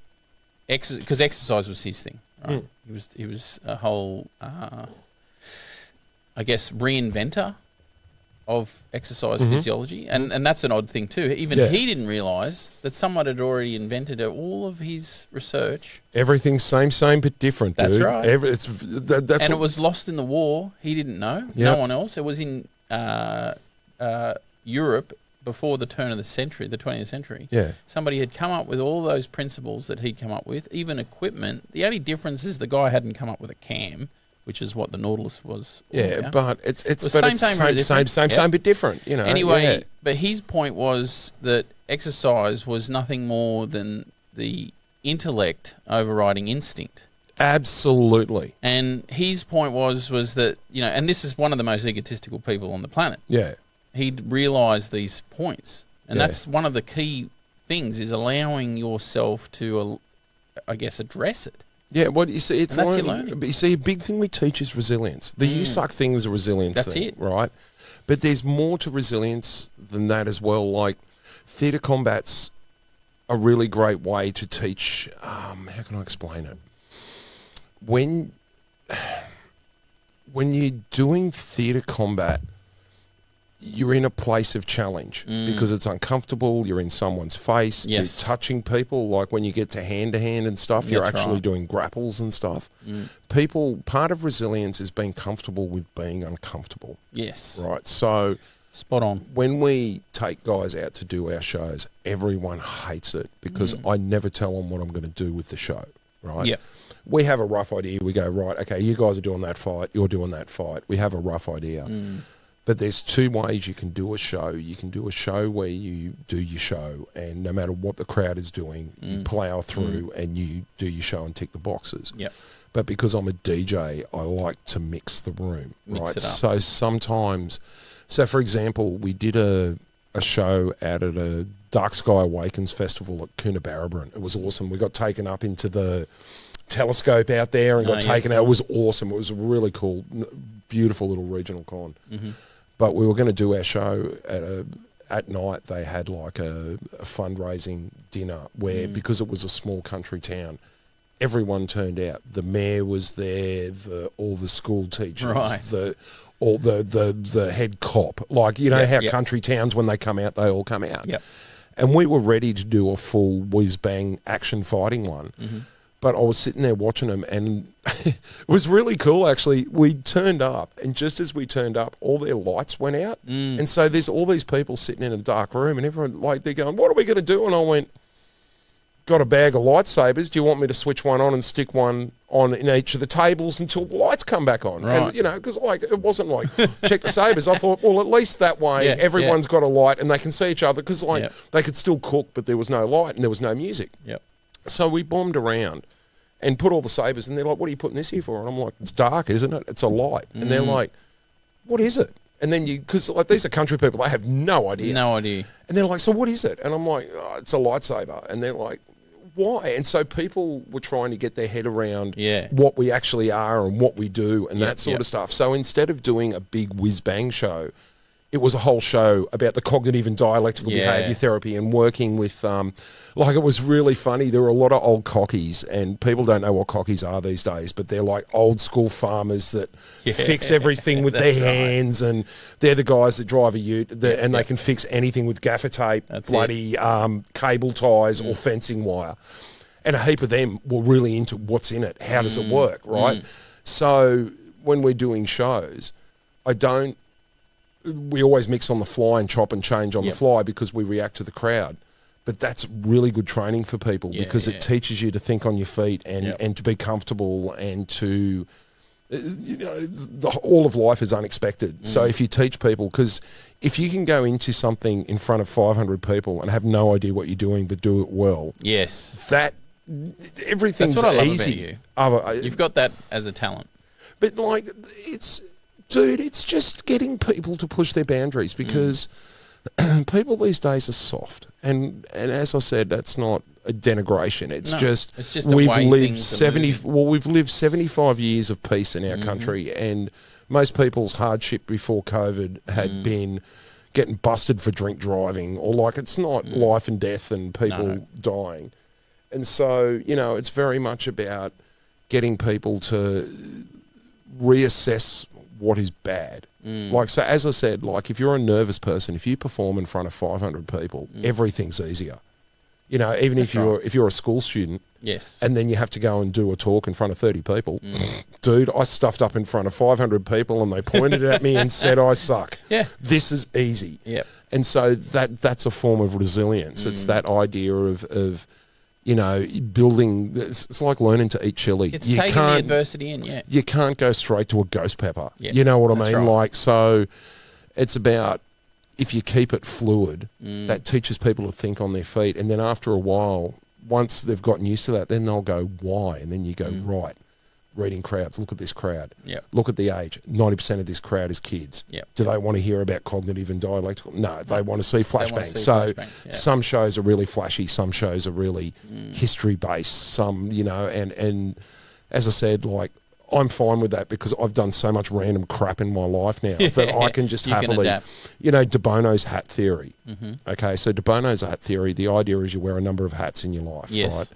because exercise was his thing. Right? He was a whole, I guess, reinventor of exercise physiology, and that's an odd thing too. Even he didn't realise that someone had already invented all of his research. Everything's same but different. That's dude. right. That's it was lost in the war. He didn't know. Yep. No one else. It was in Europe before the turn of the century, the 20th century. Yeah. Somebody had come up with all those principles that he'd come up with, even equipment. The only difference is the guy hadn't come up with a cam, which is what the Nautilus was. Yeah, but it's same bit different, you know. Anyway, but his point was that exercise was nothing more than the intellect overriding instinct. Absolutely. And his point was that, you know, and this is one of the most egotistical people on the planet. Yeah. He'd realised these points. And that's one of the key things, is allowing yourself to, I guess, address it. Yeah, well, you see, it's learning. But you see, a big thing we teach is resilience. The you suck thing is a resilience thing, right? But there's more to resilience than that as well. Like, theatre combat's a really great way to teach, how can I explain it? When you're doing theatre combat, you're in a place of challenge because it's uncomfortable. You're in someone's face. You're touching people. Like when you get to hand and stuff, you're actually doing grapples and stuff. Part of resilience is being comfortable with being uncomfortable. Yes. Right. So spot on. When we take guys out to do our shows, everyone hates it because I never tell them what I'm going to do with the show. Right. Yep. We have a rough idea. We go, right, okay, you guys are doing that fight. You're doing that fight. We have a rough idea. But there's two ways you can do a show. You can do a show where you do your show, and no matter what the crowd is doing, you plow through and you do your show and tick the boxes. Yep. But because I'm a DJ, I like to mix the room, mix right? it up. So sometimes, for example, we did a show out at a Dark Sky Awakens festival at Coonabarabran. It was awesome. We got taken up into the telescope out there and got taken out. It was awesome. It was a really cool, beautiful little regional con. But we were going to do our show at night. They had like a fundraising dinner where, because it was a small country town, everyone turned out. The mayor was there, all the school teachers, the head cop. Like, you know how country towns, when they come out, they all come out. Yep. And we were ready to do a full whiz-bang action fighting one. But I was sitting there watching them, and it was really cool, actually. We turned up, and just as we turned up, all their lights went out. And so there's all these people sitting in a dark room, and everyone, like, they're going, what are we going to do? And I went, got a bag of lightsabers. Do you want me to switch one on and stick one on in each of the tables until the lights come back on? Right. And, you know, because like, it wasn't like, check the sabers. I thought, well, at least that way everyone's got a light and they can see each other, because like they could still cook, but there was no light and there was no music. Yep. So we bombed around and put all the sabers, and they're like, what are you putting this here for? And I'm like, it's dark, isn't it? It's a light. And they're like, what is it? And then because like these are country people, they have no idea. No idea. And they're like, so what is it? And I'm like, oh, it's a lightsaber. And they're like, why? And so people were trying to get their head around what we actually are and what we do and that sort of stuff. So instead of doing a big whiz-bang show, it was a whole show about the cognitive and dialectical behaviour therapy and working with, like, it was really funny. There were a lot of old cockies, and people don't know what cockies are these days, but they're like old school farmers that fix everything with their hands, and they're the guys that drive a ute, and they can fix anything with gaffer tape, cable ties or fencing wire. And a heap of them were really into what's in it, how does it work, right? So when we're doing shows, we always mix on the fly and chop and change on the fly because we react to the crowd. But that's really good training for people because it teaches you to think on your feet and to be comfortable and to, you know, all of life is unexpected. So if you teach people, because if you can go into something in front of 500 people and have no idea what you're doing but do it well, everything's that's what I love easy. About you. You've got that as a talent. But like, it's just getting people to push their boundaries, because people these days are soft, and as I said, that's not a denigration. It's just we've lived 75 years of peace in our country, and most people's hardship before COVID had been getting busted for drink driving, or like it's not life and death and people dying. And so, you know, it's very much about getting people to reassess what is bad. Like, so as I said, like if you're a nervous person, if you perform in front of 500 people, everything's easier. You know, even if you're a school student, yes, and then you have to go and do a talk in front of 30 people, dude, I stuffed up in front of 500 people and they pointed at me and said I suck. Yeah, this is easy. Yep. And so that's a form of resilience. It's that idea of you know, building. It's like learning to eat chili. It's taking the adversity in. Yeah, you can't go straight to a ghost pepper. Yep. You know what I mean? Right. Like, so it's about, if you keep it fluid, that teaches people to think on their feet. And then after a while, once they've gotten used to that, then they'll go, why? And then you go, right, reading crowds. Look at this crowd. Yep. Look at the age. 90% of this crowd is kids. Yep. Do they want to hear about cognitive and dialectical? No, they want to see flashbangs. So some shows are really flashy. Some shows are really history-based. Some, you know, and as I said, like, I'm fine with that because I've done so much random crap in my life now that I can just happily, you know, De Bono's hat theory. Okay, so De Bono's hat theory, the idea is you wear a number of hats in your life, right?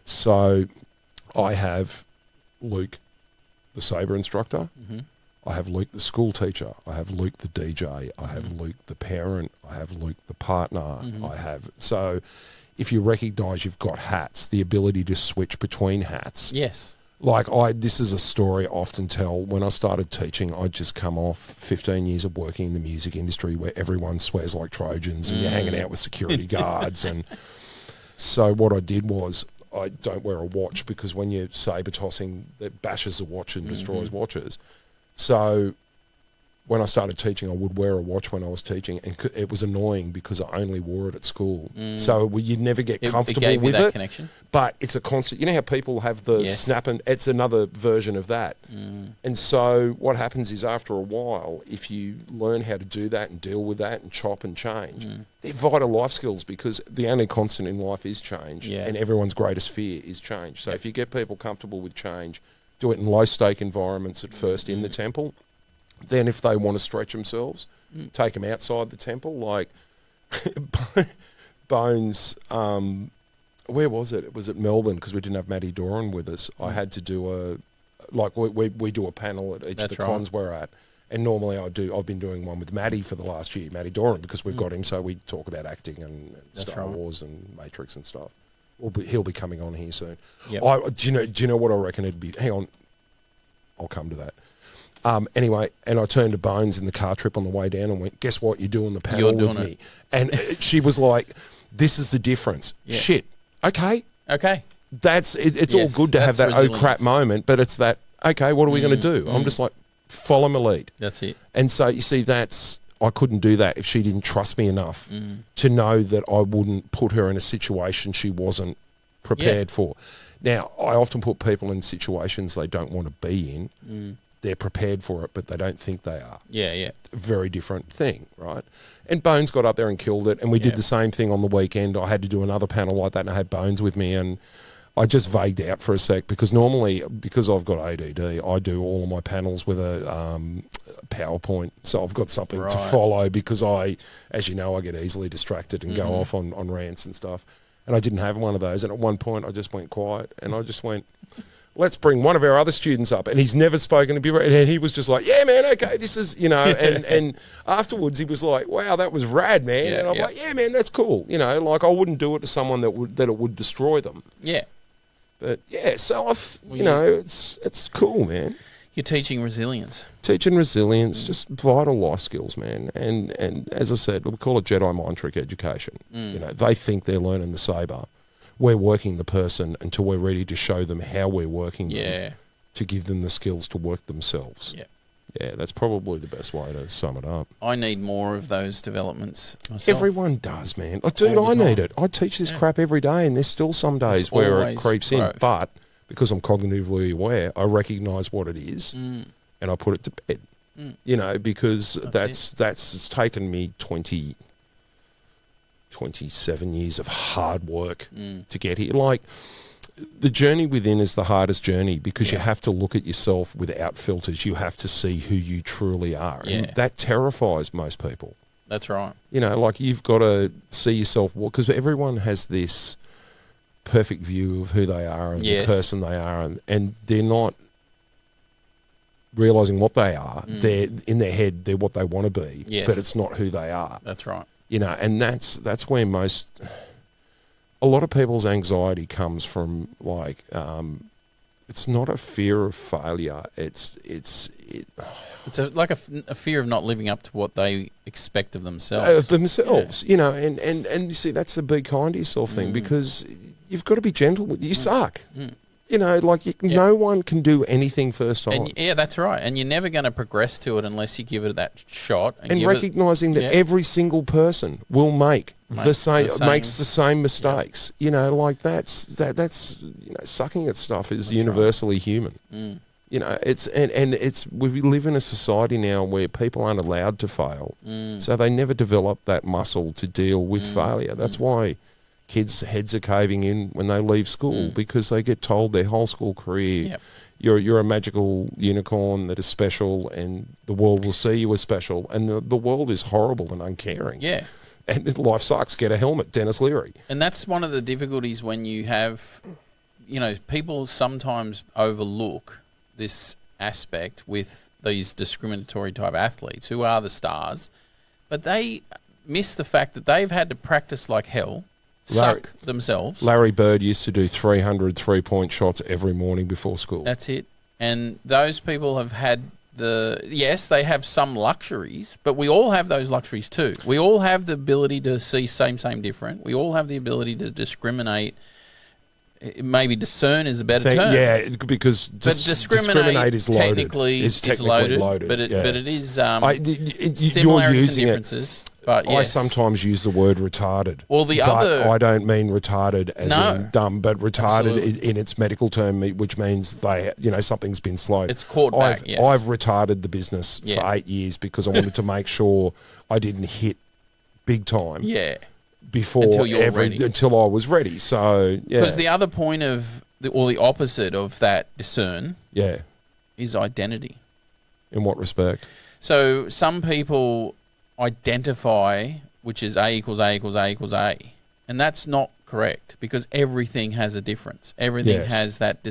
So I have Luke, the sabre instructor. I have Luke, the school teacher. I have Luke, the DJ. I have Luke, the parent. I have Luke, the partner. I have, so if you recognise you've got hats, the ability to switch between hats. Yes. Like this is a story I often tell. When I started teaching, I'd just come off 15 years of working in the music industry where everyone swears like Trojans and you're hanging out with security guards. And so what I did was, I don't wear a watch because when you're saber tossing, it bashes the watch and destroys watches. So when I started teaching, I would wear a watch when I was teaching, and it was annoying because I only wore it at school. So you'd never get comfortable it gave with you that it. Connection. But it's a constant. You know how people have the snap, and it's another version of that. And so what happens is, after a while, if you learn how to do that and deal with that and chop and change, they're vital life skills, because the only constant in life is change, and everyone's greatest fear is change. So if you get people comfortable with change, do it in low-stake environments at first in the temple. Then if they want to stretch themselves, take them outside the temple. Like Bones, where was it? It was at Melbourne, because we didn't have Matty Doran with us. I had to do we do a panel at each of the cons we're at. And normally I've been doing one with Matty for the last year, Matty Doran, because we've got him, so we talk about acting and Star Wars and Matrix and stuff. He'll be coming on here soon. Yep. Do you know what I reckon it'd be? Hang on, I'll come to that. Anyway, and I turned to Bones in the car trip on the way down and went, guess what? You're doing the panel with me. And she was like, this is the difference. Yeah. Shit. Okay. It's all good to have that resilience. Oh crap moment, but it's that, okay, what are we going to do? I'm just like, follow my lead. That's it. And so you see, I couldn't do that if she didn't trust me enough to know that I wouldn't put her in a situation she wasn't prepared for. Now, I often put people in situations they don't want to be in. They're prepared for it, but they don't think they are. Yeah. Very different thing, right? And Bones got up there and killed it, and we did the same thing on the weekend. I had to do another panel like that, and I had Bones with me, and I just vagued out for a sec, because normally, because I've got ADD, I do all of my panels with a PowerPoint, so I've got something to follow, because as you know, I get easily distracted and go off on rants and stuff. And I didn't have one of those, and at one point I just went quiet, and I just went, let's bring one of our other students up. And he's never spoken to me, and he was just like, yeah, man, okay, this is, you know, and afterwards he was like, wow, that was rad, man. And I'm like, yeah, man, that's cool. You know, like, I wouldn't do it to someone that it would destroy them. Yeah. But yeah, so you know, it's cool, man. You're teaching resilience. Teaching resilience, just vital life skills, man. And as I said, we call it Jedi mind trick education. You know, they think they're learning the saber. We're working the person until we're ready to show them how we're working them, to give them the skills to work themselves. Yeah, that's probably the best way to sum it up. I need more of those developments myself. Everyone does, man. Dude, I need it. I teach this crap every day, and there's still some days where it creeps in. But because I'm cognitively aware, I recognise what it is, and I put it to bed. You know, because that's it's taken me 27 years of hard work to get here. Like, the journey within is the hardest journey, because you have to look at yourself without filters. You have to see who you truly are. And that terrifies most people. That's right. You know, like you've got to see yourself, because everyone has this perfect view of who they are and the person they are, and they're not realising what they are. They're in their head, they're what they want to be, but it's not who they are. That's right. You know, and that's where a lot of people's anxiety comes from, like, it's not a fear of failure. It's like a fear of not living up to what they expect of themselves. You know, and you see, that's the be kind to yourself thing, because you've got to be gentle with you. Suck. You know, like no one can do anything first time. And, that's right. And you're never going to progress to it unless you give it that shot. And recognising that every single person will makes the same mistakes. You know, like that's you know, sucking at stuff is universally human. You know, we live in a society now where people aren't allowed to fail, so they never develop that muscle to deal with failure. That's why kids' heads are caving in when they leave school, because they get told their whole school career, you're a magical unicorn that is special, and the world will see you as special, and the world is horrible and uncaring. Yeah. And life sucks. Get a helmet, Dennis Leary. And that's one of the difficulties when you have, you know, people sometimes overlook this aspect with these discriminatory type athletes who are the stars, but they miss the fact that they've had to practice like hell, suck themselves. Larry Bird used to do 300 3-point shots every morning before school. That's it. And those people have had they have some luxuries, but we all have those luxuries too. We all have the ability to see same, different. We all have the ability to discriminate. Maybe discern is a better term. Yeah, because discriminate is loaded. Technically is loaded. But it is similarities and differences. But I sometimes use the word retarded. Well, I don't mean retarded as in dumb, but retarded is in its medical term, which means something's been slowed. It's caught back. I've retarded the business for 8 years because I wanted to make sure I didn't hit big time. Yeah. Until I was ready. So because the other point of the opposite of that discern, is identity. In what respect? So some people identify, which is A equals A equals A equals A, and that's not correct, because everything has a difference. Everything has that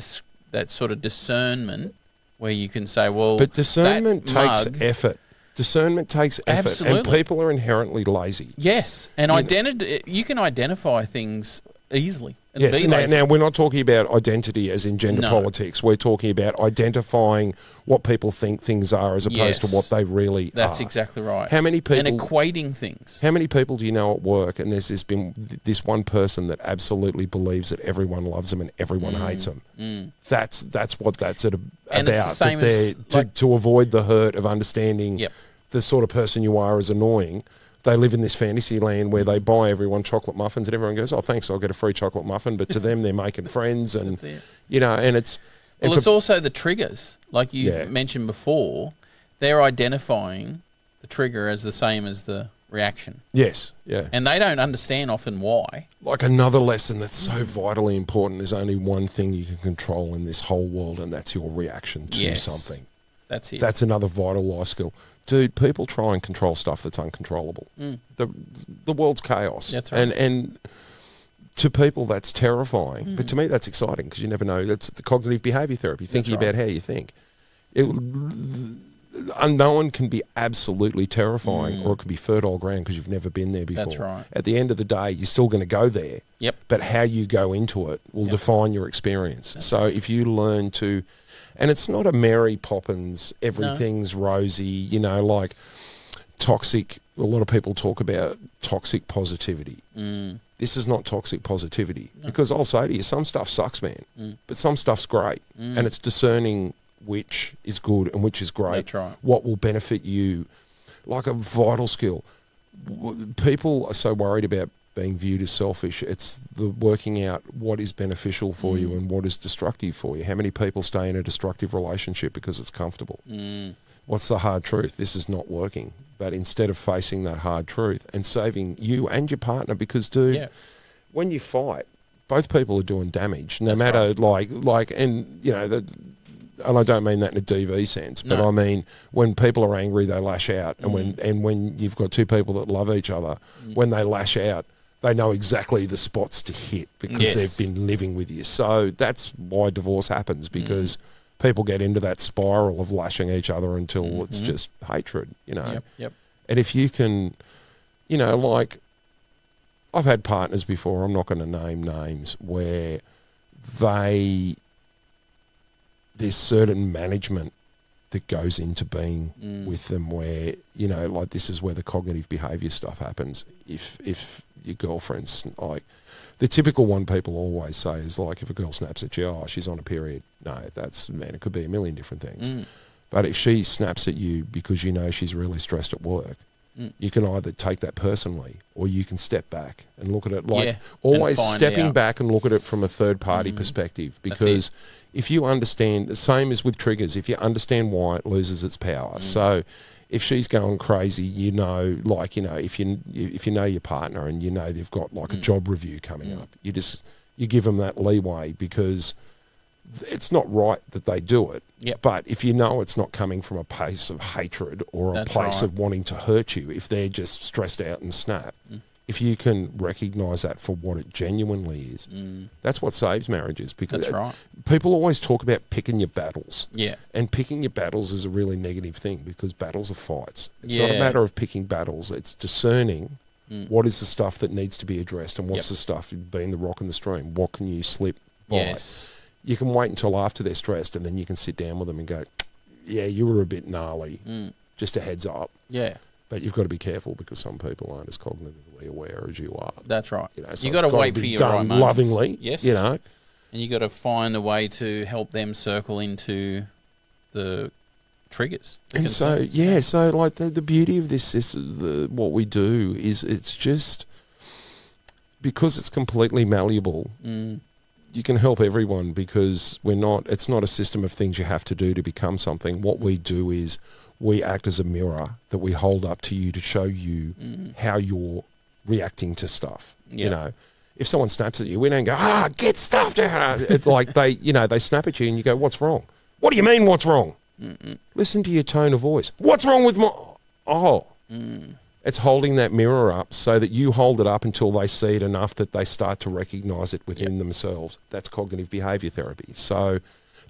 sort of discernment where you can say, well, but discernment takes effort. Discernment takes effort. Absolutely. And people are inherently lazy. Yes, and you can identify things easily. And yes, now we're not talking about identity as in gender politics. We're talking about identifying what people think things are as opposed to what they really are. That's exactly right. How many people... And equating things. How many people do you know at work, and there's been this one person that absolutely believes that everyone loves them and everyone hates them? That's what that's about. And it's the same as... To avoid the hurt of understanding the sort of person you are as annoying... They live in this fantasy land where they buy everyone chocolate muffins, and everyone goes, "Oh, thanks, I'll get a free chocolate muffin." But to them, they're making friends, and and it's. Well, it's also the triggers, like you mentioned before. They're identifying the trigger as the same as the reaction. Yes, yeah. And they don't understand often why. Like another lesson that's so vitally important: there's only one thing you can control in this whole world, and that's your reaction to something. That's it. That's another vital life skill. Dude, people try and control stuff that's uncontrollable. The world's chaos. That's right. And to people, that's terrifying. But to me, that's exciting because you never know. That's the cognitive behavior therapy, thinking about how you think. Unknown can be absolutely terrifying, or it could be fertile ground because you've never been there before. That's right. At the end of the day, you're still going to go there. Yep. But how you go into it will define your experience. So if you learn to... And it's not a Mary Poppins, everything's rosy, like toxic. A lot of people talk about toxic positivity. This is not toxic positivity because I'll say to you, some stuff sucks, man, but some stuff's great. And it's discerning which is good and which is great. That's right. What will benefit you, like a vital skill. People are so worried about being viewed as selfish. It's the working out what is beneficial for you and what is destructive for you. How many people stay in a destructive relationship because it's comfortable? What's the hard truth? This is not working. But instead of facing that hard truth and saving you and your partner, because dude, when you fight, both people are doing damage. No matter and and I don't mean that in a DV sense, but I mean when people are angry, they lash out, and when you've got two people that love each other, when they lash out, they know exactly the spots to hit because they've been living with you. So that's why divorce happens, because people get into that spiral of lashing each other until it's just hatred, you know. Yep. And if you can, you know, like I've had partners before, I'm not going to name names, where there's certain management that goes into being with them where, you know, like this is where the cognitive behaviour stuff happens. If your girlfriend's like, the typical one people always say is like, if a girl snaps at you, oh, she's on a period. No, it could be a million different things. But if she snaps at you because you know she's really stressed at work, you can either take that personally or you can step back and look at it like always stepping back and look at it from a third party perspective, because if you understand, the same as with triggers, if you understand why it loses its power. So if she's going crazy, you know, like, you know, if you know your partner and you know they've got like a job review coming up, you give them that leeway, because it's not right that they do it. But if you know it's not coming from a place of hatred or a place of wanting to hurt you, if they're just stressed out and snap, if you can recognise that for what it genuinely is, that's what saves marriages. Because people always talk about picking your battles. And picking your battles is a really negative thing, because battles are fights. It's not a matter of picking battles. It's discerning what is the stuff that needs to be addressed and what's the stuff being the rock in the stream. What can you slip by? You can wait until after they're stressed, and then you can sit down with them and go, yeah, you were a bit gnarly, just a heads up. But you've got to be careful, because some people aren't as cognitively aware as you are. That's right. You know, so you got to wait for your right moments. Lovingly, you know. And you got to find a way to help them circle into the triggers. And so, so like the beauty of this is what we do is it's just, because it's completely malleable, you can help everyone, because it's not a system of things you have to do to become something. What we do is we act as a mirror that we hold up to you to show you how you're reacting to stuff. You know, if someone snaps at you, we don't go, get stuffed out. It's like they snap at you and you go, what's wrong? What do you mean, what's wrong? Listen to your tone of voice. What's wrong with my... It's holding that mirror up so that you hold it up until they see it enough that they start to recognise it within themselves. That's cognitive behaviour therapy. So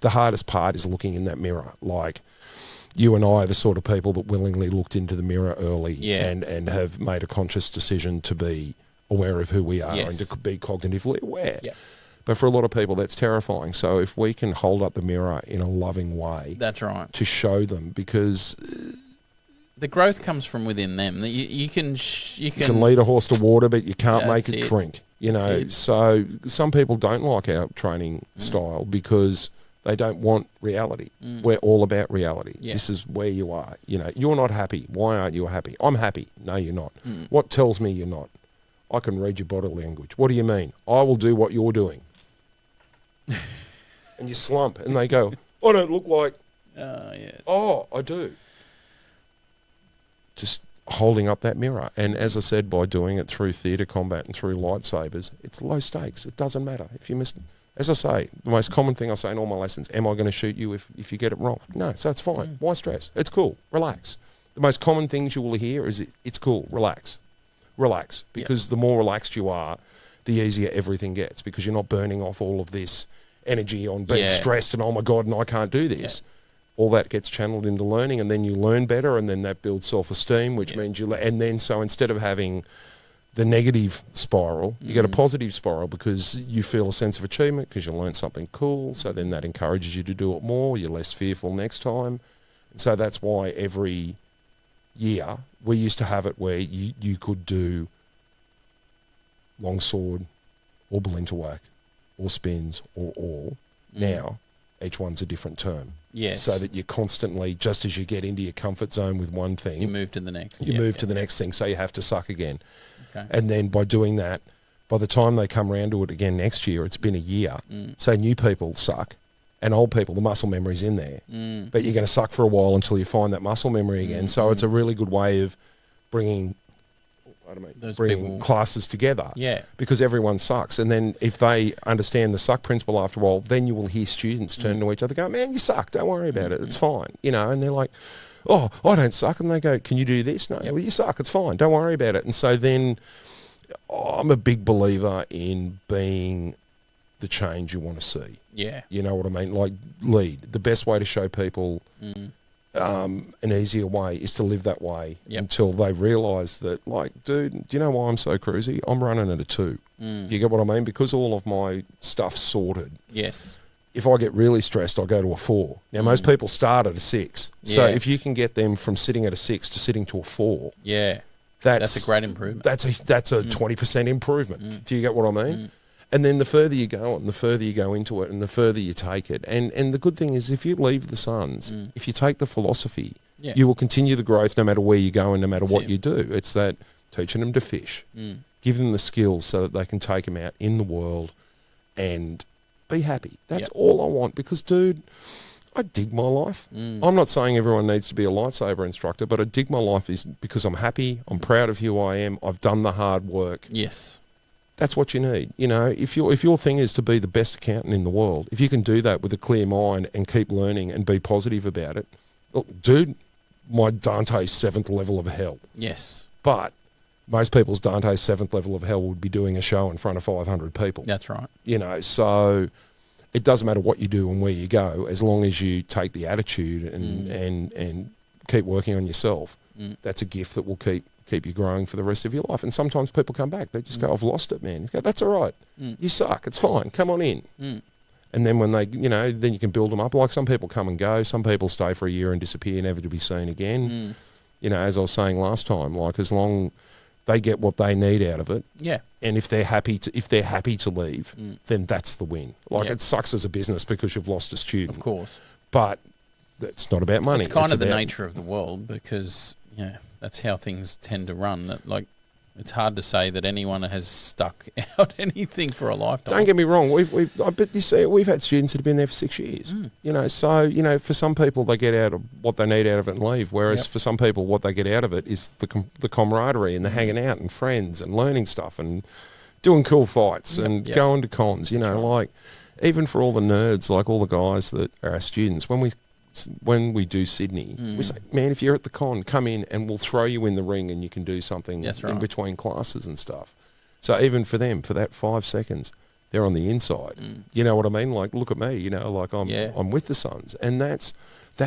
the hardest part is looking in that mirror. Like, you and I are the sort of people that willingly looked into the mirror early and have made a conscious decision to be aware of who we are and to be cognitively aware. But for a lot of people, that's terrifying. So if we can hold up the mirror in a loving way... That's right. ...to show them, because... the growth comes from within them. You can lead a horse to water, but you can't make it drink. You know, so some people don't like our training style because they don't want reality. We're all about reality. This is where you are. You know, you're not happy. Why aren't you happy? I'm happy. No, you're not. What tells me you're not? I can read your body language. What do you mean? I will do what you're doing. And you slump, and they go, I don't look like... Oh, I do. Just holding up that mirror. And as I said, by doing it through theatre combat and through lightsabers, it's low stakes. It doesn't matter. If you miss... As I say, the most common thing I say in all my lessons, am I going to shoot you if you get it wrong? No, so it's fine. Why stress? It's cool. Relax. The most common things you will hear is, it's cool. Relax. Relax. Because the more relaxed you are, the easier everything gets, because you're not burning off all of this energy on being stressed and, oh my God, and I can't do this. All that gets channeled into learning, and then you learn better, and then that builds self-esteem, which means and then so instead of having the negative spiral, you get a positive spiral, because you feel a sense of achievement because you learned something cool. So then that encourages you to do it more. You're less fearful next time. And so that's why every year we used to have it where you could do longsword or balintawak or spins or all. Now each one's a different term. So that you constantly, just as you get into your comfort zone with one thing, you move to the next. You move to the next thing, so you have to suck again. And then by doing that, by the time they come around to it again next year, it's been a year. So new people suck, and old people, the muscle memory's in there. But you're going to suck for a while until you find that muscle memory again. So it's a really good way of bringing bringing classes together. Yeah. Because everyone sucks. And then if they understand the suck principle after a while, then you will hear students turn to each other go, man, you suck. Don't worry about it. It's fine. You know, and they're like, oh, I don't suck. And they go, can you do this? No, well, you suck. It's fine. Don't worry about it. And so then I'm a big believer in being the change you want to see. Yeah. You know what I mean? Like, lead. The best way to show people an easier way is to live that way until they realise that, like, dude, do you know why I'm so cruisy? I'm running at a 2. You get what I mean? Because all of my stuff's sorted. Yes. If I get really stressed, I go to a 4. Now, most people start at a 6. So if you can get them from sitting at a 6 to sitting to a 4, that's a great improvement. That's a 20% improvement. Do you get what I mean? And then the further you go and the further you go into it and the further you take it. And the good thing is if you leave the Suns, if you take the philosophy, you will continue the growth no matter where you go and no matter what you do. It's that teaching them to fish, give them the skills so that they can take them out in the world and be happy. That's all I want because, dude, I dig my life. I'm not saying everyone needs to be a lightsaber instructor, but I dig my life is because I'm happy, I'm proud of who I am, I've done the hard work. Yes. That's what you need. You know, if your thing is to be the best accountant in the world, if you can do that with a clear mind and keep learning and be positive about it, look, dude, my Dante's 7th level of hell. Yes. But most people's Dante's 7th level of hell would be doing a show in front of 500 people. That's right. You know, so it doesn't matter what you do and where you go, as long as you take the attitude and keep working on yourself. That's a gift that will keep you growing for the rest of your life. And sometimes people come back. They just go, I've lost it, man. You go, that's all right. You suck. It's fine. Come on in. And then when they, you know, then you can build them up. Like some people come and go. Some people stay for a year and disappear, never to be seen again. You know, as I was saying last time, like as long they get what they need out of it. Yeah. And if they're happy to leave, then that's the win. Like it sucks as a business because you've lost a student. Of course. But it's not about money. It's kind of the nature of the world because, yeah, that's how things tend to run. That, like, it's hard to say that anyone has stuck out anything for a lifetime. Don't get me wrong. I bet you see, we've had students that have been there for 6 years. You know, so, you know, for some people they get out of what they need out of it and leave. Whereas for some people, what they get out of it is the camaraderie and the hanging out and friends and learning stuff and doing cool fights and going to cons. You know, like even for all the nerds, like all the guys that are our students, when we do Sydney, we say, man, if you're at the con, come in and we'll throw you in the ring and you can do something in between classes and stuff. So even for them, for that 5 seconds, they're on the inside. You know what I mean? Like, look at me, you know, like I'm with the Suns. And that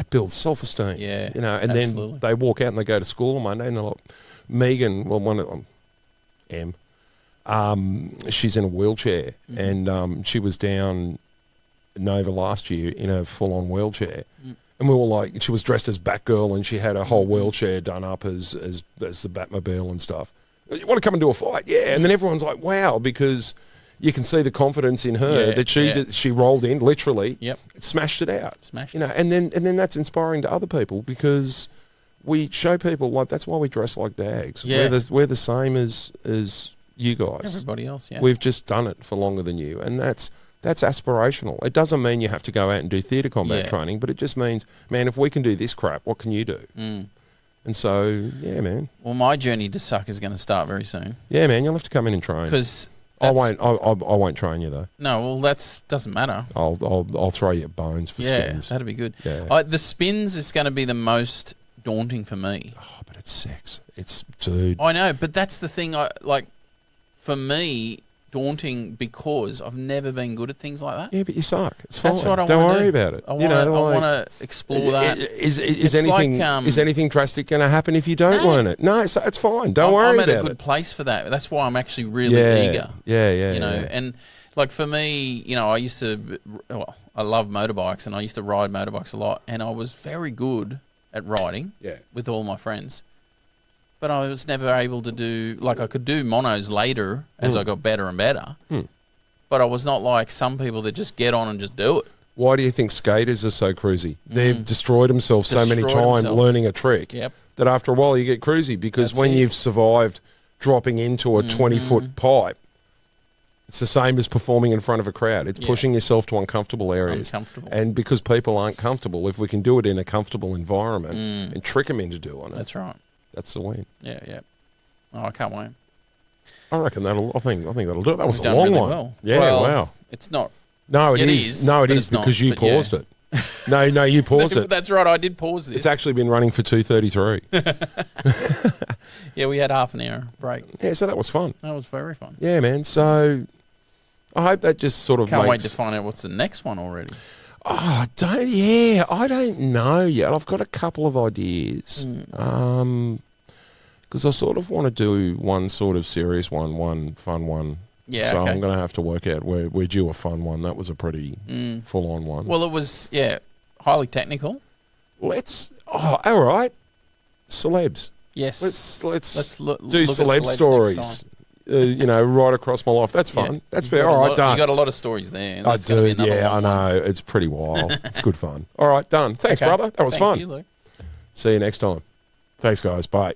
builds self-esteem. Yeah, you know, and then they walk out and they go to school on Monday and they're like, Megan, well, one of them, she's in a wheelchair and she was down Nova last year in a full-on wheelchair. And we were like, she was dressed as Batgirl and she had a whole wheelchair done up as the Batmobile and stuff. You want to come and do a fight? Yeah. And then everyone's like, wow, because you can see the confidence in her that she rolled in, literally, smashed it out. You know, and then that's inspiring to other people because we show people, like, that's why we dress like dags. Yeah. We're the same as you guys. Everybody else, We've just done it for longer than you. And that's aspirational. It doesn't mean you have to go out and do theatre combat training, but it just means, man, if we can do this crap, what can you do? And so, yeah, man. Well, my journey to suck is going to start very soon. Yeah, man, you'll have to come in and train. Because I won't train you though. No, well, doesn't matter. I'll throw you bones for spins. Yeah, that'd be good. Yeah. The spins is going to be the most daunting for me. Oh, but it's sex. It's, dude. I know, but that's the thing. For me, daunting because I've never been good at things like that. Yeah, but you suck. It's fine. That's what I Don't worry about it. I want to explore that. Is anything drastic going to happen if you don't learn it? No, it's fine. Don't worry about it. I'm at a good place for that. That's why I'm actually really eager. Yeah. You know, and like for me, you know, I love motorbikes and I used to ride motorbikes a lot and I was very good at riding with all my friends. But I was never able to do, like I could do monos later as I got better and better. But I was not like some people that just get on and just do it. Why do you think skaters are so cruisy? They've destroyed themselves so many times learning a trick that after a while you get cruisy because you've survived dropping into a 20-foot pipe, it's the same as performing in front of a crowd. It's pushing yourself to uncomfortable areas. And because people aren't comfortable, if we can do it in a comfortable environment and trick them into doing it. That's right. That's the win. Yeah. Oh, I can't wait. I reckon I think that'll do it. That was We've a done long really one. well. Yeah, Well, wow. It's not. No, it It is. is, No, it but is it's not, because you but yeah. paused it. No, you paused it. That's right. I did pause this. It's actually been running for 2:33. Yeah, we had half an hour break. Yeah, so that was fun. That was very fun. Yeah, man. So I hope that just sort of Can't wait makes... to find out what's the next one already. Oh, I don't know yet. I've got a couple of ideas. Because I sort of want to do one sort of serious one fun one. Yeah, so okay. I'm going to have to work out we're due a fun one. That was a pretty full-on one. Well, it was, highly technical. All right. Celebs. Yes. Let's do do celeb stories. Right across my life. That's fun. Yeah. That's fair. All right, done. You got a lot of stories there. I do. Yeah, I know. It's pretty wild. It's good fun. All right, done. Thanks, brother. That was fun. You, Luke. See you next time. Thanks, guys. Bye.